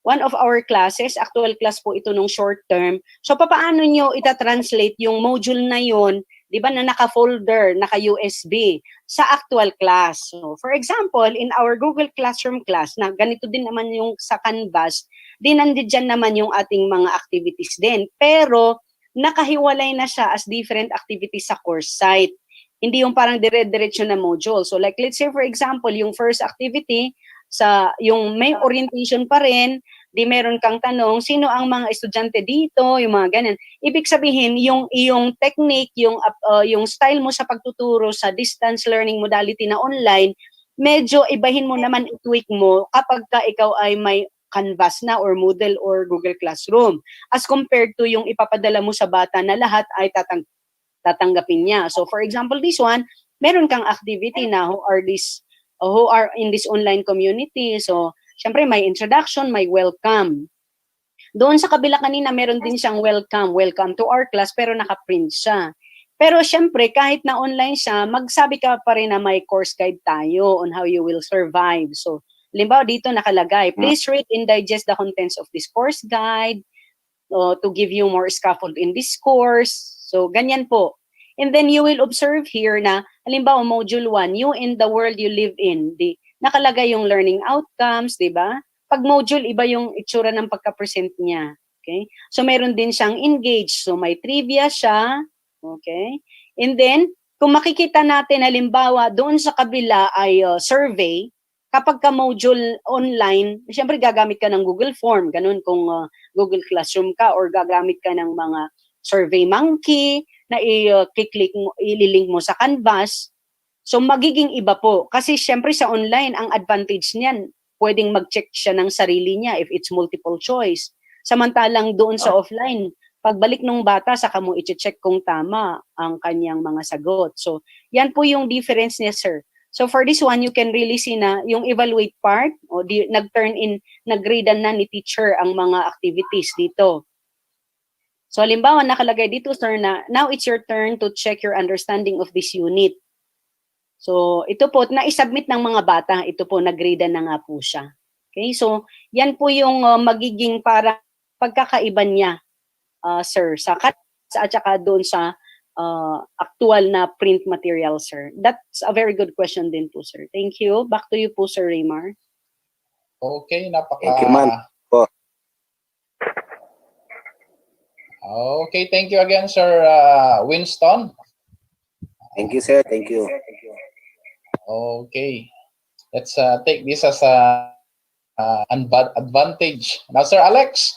one of our classes, actual class po ito nung short term. So papaano nyo ita-translate yung module na yon, di ba, na naka-folder, naka-USB, sa actual class. So for example, in our Google Classroom class, na ganito din naman yung sa Canvas, nandiyan naman yung ating mga activities din. Pero nakahiwalay na siya as different activities sa course site. Hindi yung parang dire-diretso na module. So like let's say for example, yung first activity, yung may orientation pa rin, di meron kang tanong, sino ang mga estudyante dito, yung mga ganyan. Ibig sabihin, yung iyong technique, yung style mo sa pagtuturo sa distance learning modality na online, medyo ibahin mo naman, i-tweak mo kapag ka ikaw ay may Canvas na or Moodle or Google Classroom as compared to yung ipapadala mo sa bata na lahat ay tatanggapin niya. So for example, this one, meron kang activity na who are in this online community. So syempre may introduction, may welcome. Doon sa kabila kanina, meron din siyang welcome to our class, pero naka-print siya. Pero syempre, kahit na online siya, magsabi ka pa rin na may course guide tayo on how you will survive. So halimbawa dito nakalagay, please read and digest the contents of this course guide to give you more scaffold in this course. So, ganyan po. And then you will observe here na, halimbawa, module 1, you in the world you live in. Nakalagay yung learning outcomes, di ba? Pag module, iba yung itsura ng pagka-present niya. Okay? So, meron din siyang engage. So, may trivia siya. Okay? And then, kung makikita natin, halimbawa, doon sa kabila ay survey. Kapag ka module online, siyempre gagamit ka ng Google Form, ganun kung Google Classroom ka or gagamit ka ng mga Survey Monkey na ililink mo sa Canvas. So magiging iba po. Kasi siyempre sa online, ang advantage niyan, pwedeng mag-check siya ng sarili niya if it's multiple choice. Samantalang doon sa offline, pagbalik ng bata, saka mo i-check kung tama ang kanyang mga sagot. So yan po yung difference niya, sir. So for this one, you can really see na yung evaluate part, nag-gradean na ni teacher ang mga activities dito. So halimbawa, nakalagay dito, sir, na now it's your turn to check your understanding of this unit. So, ito po, na-submit ng mga bata, ito po, nag-grade na nga po siya. Okay, so, yan po yung magiging para pagkakaiba niya, sir, sa at saka doon sa actual na print material, sir. That's a very good question din po, sir. Thank you. Back to you po, Sir Raymar. Okay, Thank you, ma'am. Okay, thank you again, Sir Winston. Thank you, sir. Thank you. Okay, let's take this as a advantage. Now, Sir Alex.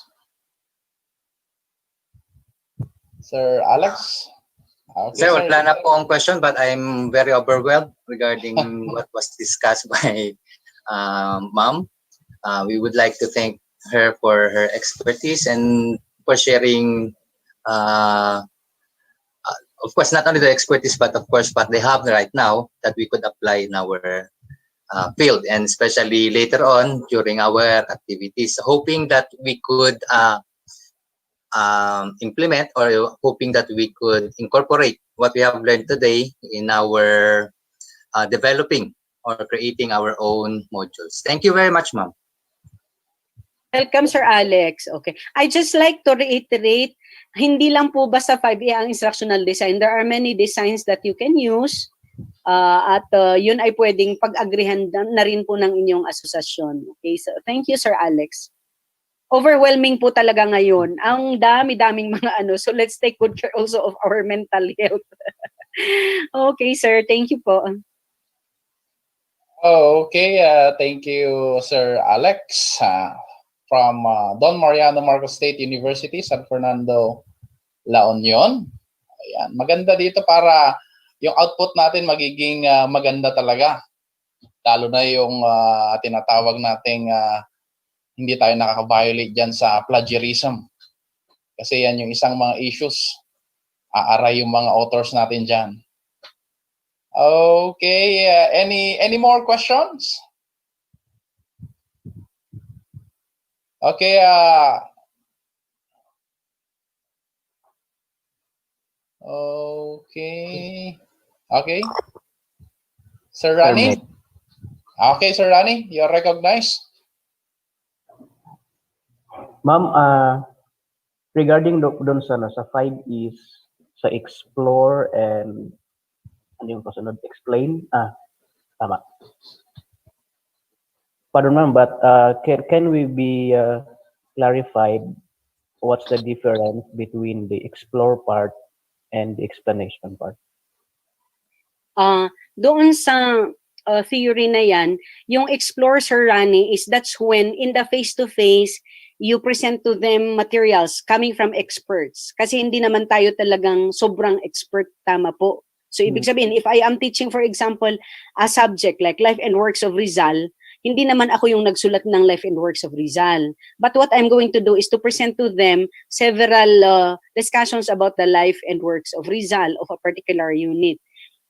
Sir Alex. Okay, Sir, wala na po ang question, but I'm very overwhelmed regarding what was discussed by Ma'am. We would like to thank her for her expertise and for sharing, of course, not only the expertise, but of course, what they have right now that we could apply in our field, and especially later on during our activities, hoping that we could implement, or hoping that we could incorporate what we have learned today in our developing or creating our own modules. Thank you very much, ma'am. Welcome, Sir Alex. Okay. I just like to reiterate, hindi lang po basta 5E ang instructional design. There are many designs that you can use at yun ay pwedeng pag-agrihan na rin po ng inyong asosasyon. Okay, so thank you, Sir Alex. Overwhelming po talaga ngayon. Ang dami-daming mga ano. So let's take good care also of our mental health. Okay, sir. Thank you po. Okay, thank you, Sir Alex. From Don Mariano Marcos State University, San Fernando, La Union. Ayan. Maganda dito para yung output natin magiging maganda talaga. Lalo na yung tinatawag nating hindi tayo nakaka-violate dyan sa plagiarism. Kasi yan yung isang mga issues. Aaray yung mga authors natin dyan. Okay, any more questions? Okay, okay. Sir Rani? Okay, Sir Rani, you're recognized. Ma'am, regarding doon sa 5 is sa explore and ano yung kasunod? Explain? Tama. Pardon ma'am, but can we be clarified what's the difference between the explore part and the explanation part? Doon sa theory na yan, yung explore, Sir Rani, is that's when in the face-to-face, you present to them materials coming from experts. Kasi hindi naman tayo talagang sobrang expert, tama po. So, ibig sabihin, if I am teaching, for example, a subject like Life and Works of Rizal, hindi naman ako yung nagsulat ng Life and Works of Rizal. But what I'm going to do is to present to them several discussions about the life and works of Rizal of a particular unit.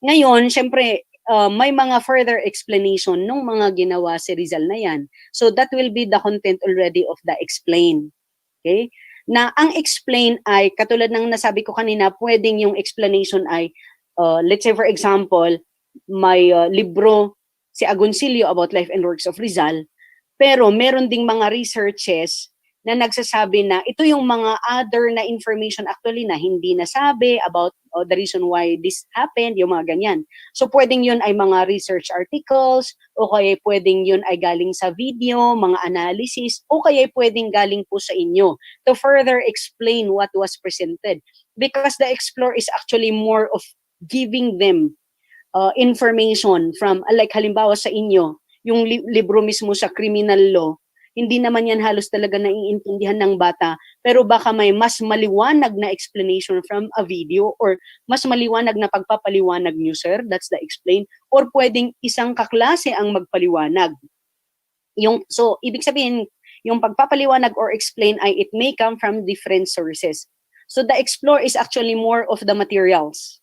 Ngayon, syempre, may mga further explanation nung mga ginawa si Rizal na yan. So that will be the content already of the explain. Okay? Na ang explain ay, katulad ng nasabi ko kanina, pwedeng yung explanation ay, let's say for example, may libro si Agoncillo about life and works of Rizal, pero meron ding mga researches na nagsasabi na ito yung mga other na information actually na hindi nasabi about the reason why this happened, yung mga ganyan. So pwedeng yun ay mga research articles, o kaya pwedeng yun ay galing sa video, mga analysis, o kaya pwedeng galing po sa inyo to further explain what was presented. Because the explore is actually more of giving them information from, like halimbawa sa inyo, yung libro mismo sa criminal law, hindi naman yan halos talaga naiintindihan ng bata, pero baka may mas maliwanag na explanation from a video or mas maliwanag na pagpapaliwanag nyo, sir, that's the explain, or pwedeng isang kaklase ang magpaliwanag. So, ibig sabihin, yung pagpapaliwanag or explain ay it may come from different sources. So, the explore is actually more of the materials.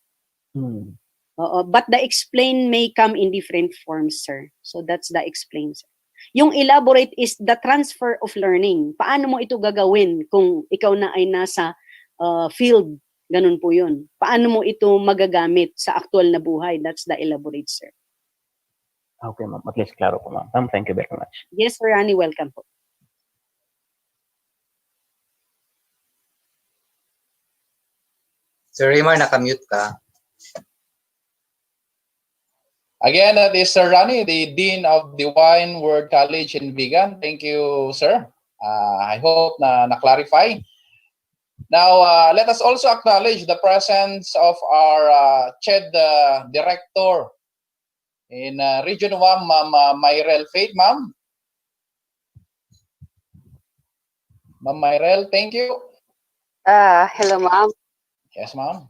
But the explain may come in different forms, sir. So that's the explain, sir. Yung elaborate is the transfer of learning. Paano mo ito gagawin kung ikaw na ay nasa field? Ganun po yun. Paano mo ito magagamit sa actual na buhay? That's the elaborate, sir. Okay, ma'am. At least klaro po, ma'am. Ma'am, thank you very much. Yes, Sir Rani, welcome po. Sir Raymar, nakamute ka. Again, that is Sir Rani, the Dean of the Wine World College in Vigan. Thank you, sir. I hope na clarify. Now, let us also acknowledge the presence of our CHED Director in Region 1, Ma'am Myrel Faith, ma'am. Ma'am Myrel, thank you. Hello, ma'am. Yes, ma'am.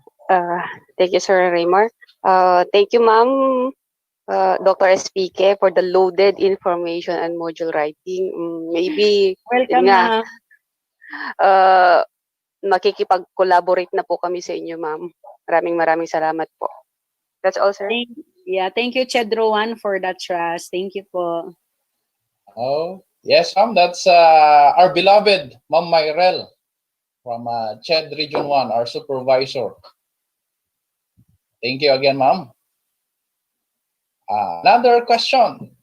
Thank you, Sir Raymar. Thank you, ma'am, Dr. SPK, for the loaded information and module writing. Maybe, Welcome yun nga, na. makikipag-collaborate na po kami sa inyo, ma'am. Maraming salamat po. That's all, sir. Thank you, Chedroan, for that trust. Thank you po. Oh, yes, ma'am. That's our beloved Ma'am Myrel from CHED Region 1, our supervisor. Thank you again, ma'am. Another question.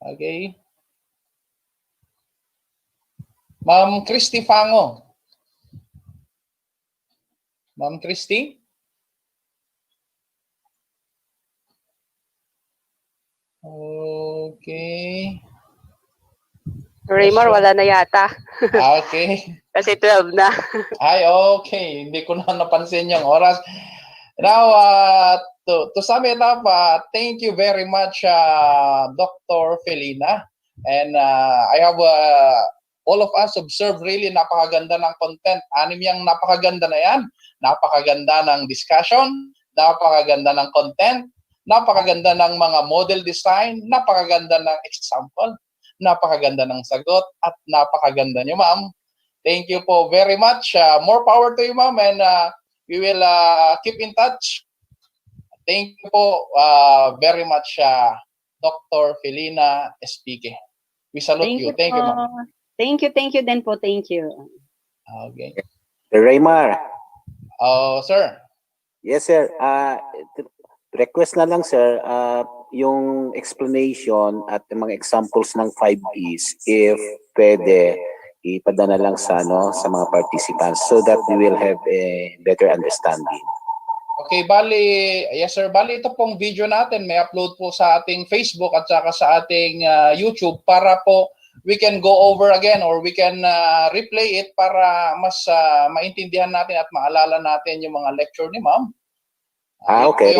Okay. Ma'am Christy Fango. Ma'am Christy? Okay. Raymar, wala na yata. Okay. Kasi 12 na. Ay, okay. Hindi ko na napansin yung oras. Now, to sum it up, thank you very much, Dr. Felina. And I have all of us observed really napakaganda ng content. Anim yung napakaganda na yan. Napakaganda ng discussion, napakaganda ng content, napakaganda ng mga model design, napakaganda ng example, napakaganda ng sagot, at napakaganda niyo, ma'am. Thank you po very much. More power to you, ma'am, and we will keep in touch. Thank you po very much, Dr. Felina SPK. We salute you. Thank you, ma'am. Thank you din po. Thank you. Okay. Raymar. Oh, sir. Yes, sir. Request na lang, sir, yung explanation at yung mga examples ng 5Ps, if pwede, ipadala lang sa mga participants so that we will have a better understanding. Okay, bali, yes sir, bali ito pong video natin may upload po sa ating Facebook at saka sa ating YouTube para po we can go over again or we can replay it para mas maintindihan natin at maalala natin yung mga lecture ni ma'am. Okay.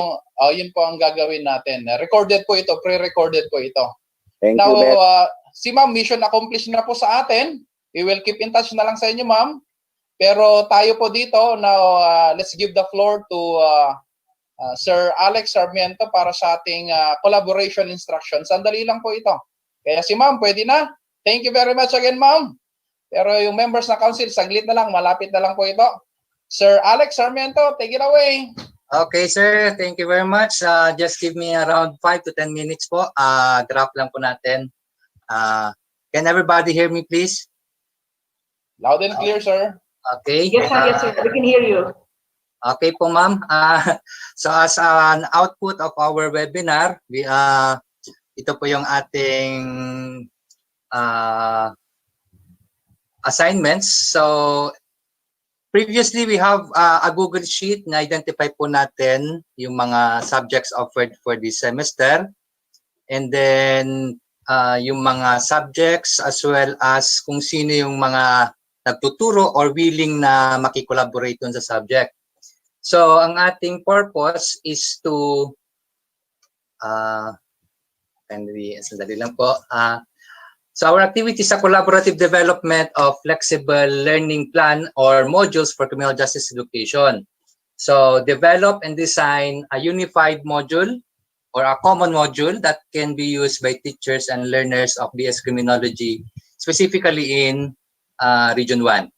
Yun po ang gagawin natin. Recorded po ito, pre-recorded po ito. Thank Now, you, si ma'am, mission accomplished na po sa atin. We will keep in touch na lang sa inyo, ma'am. Pero tayo po dito, now let's give the floor to Sir Alex Sarmiento para sa ating collaboration instruction. Sandali lang po ito. Kaya si ma'am, pwede na. Thank you very much again, ma'am. Pero yung members na council, saglit na lang, malapit na lang po ito. Sir Alex Sarmiento, take it away. Okay, sir. Thank you very much. Just give me around 5 to 10 minutes po. Draft lang po natin. Can everybody hear me, please? Loud and clear, sir. Okay. Yes, sir. Yes, sir. We can hear you. Okay po, ma'am. So as an output of our webinar, ito po yung ating assignments. So previously, we have a Google Sheet na identify po natin yung mga subjects offered for this semester. And then yung mga subjects as well as kung sino yung mga nagtuturo or willing na makikollaborate dun sa subject. So, ang ating purpose is to, sandali lang po. So, our activity is a collaborative development of flexible learning plan or modules for criminal justice education. So, develop and design a unified module or a common module that can be used by teachers and learners of BS Criminology, specifically in Region 1.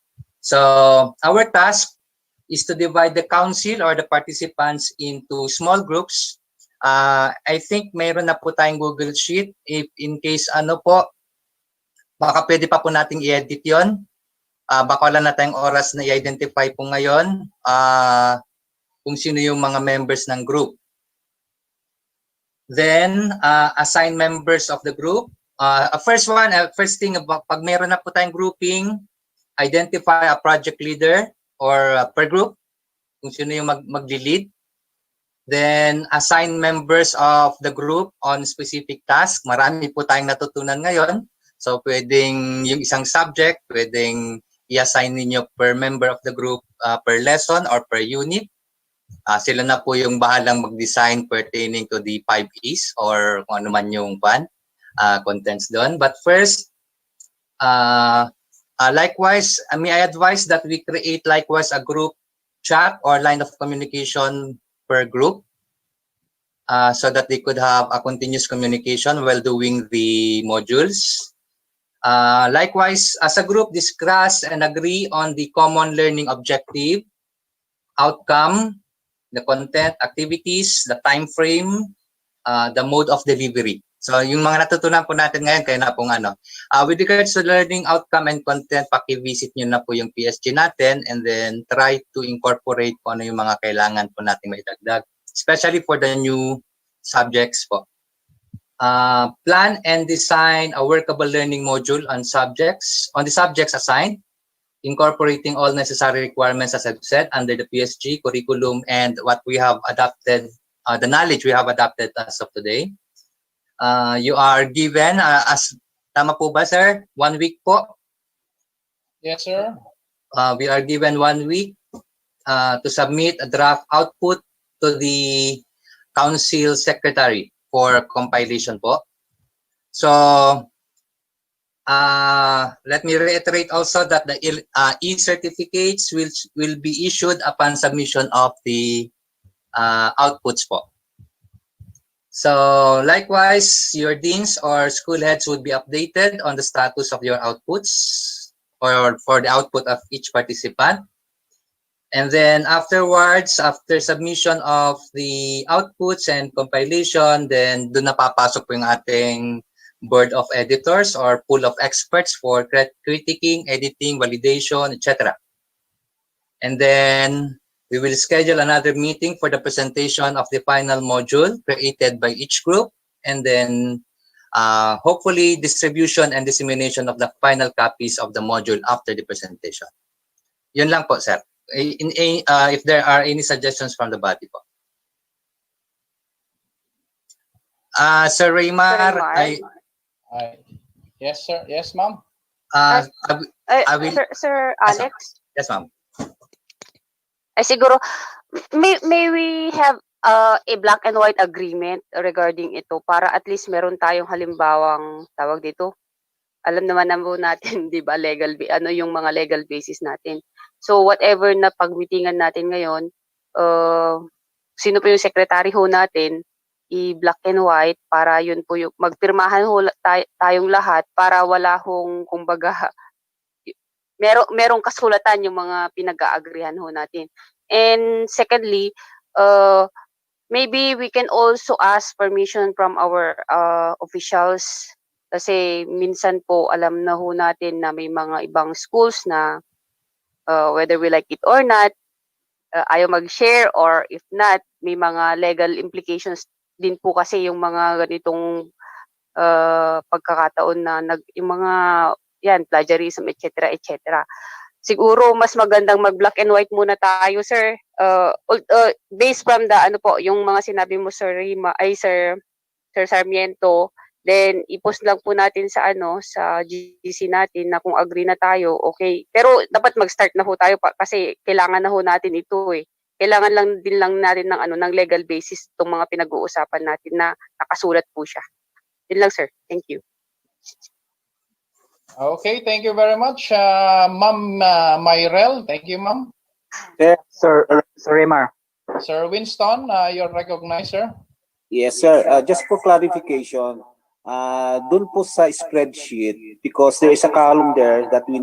So, our task is to divide the council or the participants into small groups. I think mayroon na po tayong Google Sheet. If in case baka pwede pa po nating i-edit yun. Baka wala na tayong oras na i-identify po ngayon kung sino yung mga members ng group. Then, assign members of the group. First thing, pag meron na po tayong grouping, identify a project leader or per group, kung sino yung mag-lead. Then, assign members of the group on specific task. Marami po tayong natutunan ngayon. So, pwedeng yung isang subject, pwedeng i-assign ninyo per member of the group per lesson or per unit. Sila na po yung bahalang mag-design pertaining to the 5 E's or kung ano man yung contents doon. But first, likewise, may I advise that we create likewise a group chat or line of communication per group so that they could have a continuous communication while doing the modules. Likewise, as a group, discuss and agree on the common learning objective, outcome, the content, activities, the time frame, the mode of delivery. So, yung mga natutunan po natin ngayon, kaya na pong with regards to learning outcome and content, paki-visit nyo na po yung PSG natin and then try to incorporate po ano yung mga kailangan po natin maidagdag, especially for the new subjects po. Plan and design a workable learning module on the subjects assigned, incorporating all necessary requirements, as I've said, under the PSG curriculum and what we have adapted, the knowledge we have adapted as of today. You are given, tama po ba, sir? 1 week po? Yes, sir. We are given 1 week to submit a draft output to the council secretary for compilation po. So, let me reiterate also that the e-certificates will be issued upon submission of the outputs po. So, likewise, your deans or school heads would be updated on the status of your outputs or for the output of each participant. And then afterwards, after submission of the outputs and compilation, then doon na papasok po yung ating board of editors or pool of experts for critiquing, editing, validation, etc. And then we will schedule another meeting for the presentation of the final module created by each group, and then hopefully distribution and dissemination of the final copies of the module after the presentation. Yun lang po, sir. If there are any suggestions from the body po. Sir Raymar, Yes, sir. Yes, ma'am. Sir Alex? Yes, ma'am. Siguro, may we have a black and white agreement regarding ito para at least meron tayong halimbawang tawag dito. Alam naman natin, 'di ba, yung mga legal basis natin. So whatever na pagmitingan natin ngayon, sino po yung secretary ho natin, i-black and white para yun po yung magpirmahan ho tayong lahat para wala hong kumbaga merong kasulatan yung mga pinag-aagrihan ho natin. And secondly, maybe we can also ask permission from our officials kasi minsan po alam na ho natin na may mga ibang schools na whether we like it or not, ayaw mag-share or if not, may mga legal implications din po kasi yung mga ganitong pagkakataon na yung mga plagiarism, etc., etc. Siguro mas magandang mag-black and white muna tayo, sir. Based from the yung mga sinabi mo, Sir Sir Sarmiento, then i-post lang po natin sa sa GC natin na kung agree na tayo, okay. Pero dapat mag-start na ho tayo kasi kailangan na ho natin ito eh. Kailangan lang natin ng legal basis itong mga pinag-uusapan natin na nakasulat po siya. Yun lang, sir. Thank you. Okay, thank you very much, Ma'am Myrel. Thank you, ma'am. Sir Raymar. Sir Winston, you're recognized, sir. Yes, sir. Just for clarification, dun po sa spreadsheet, because there is a column there that we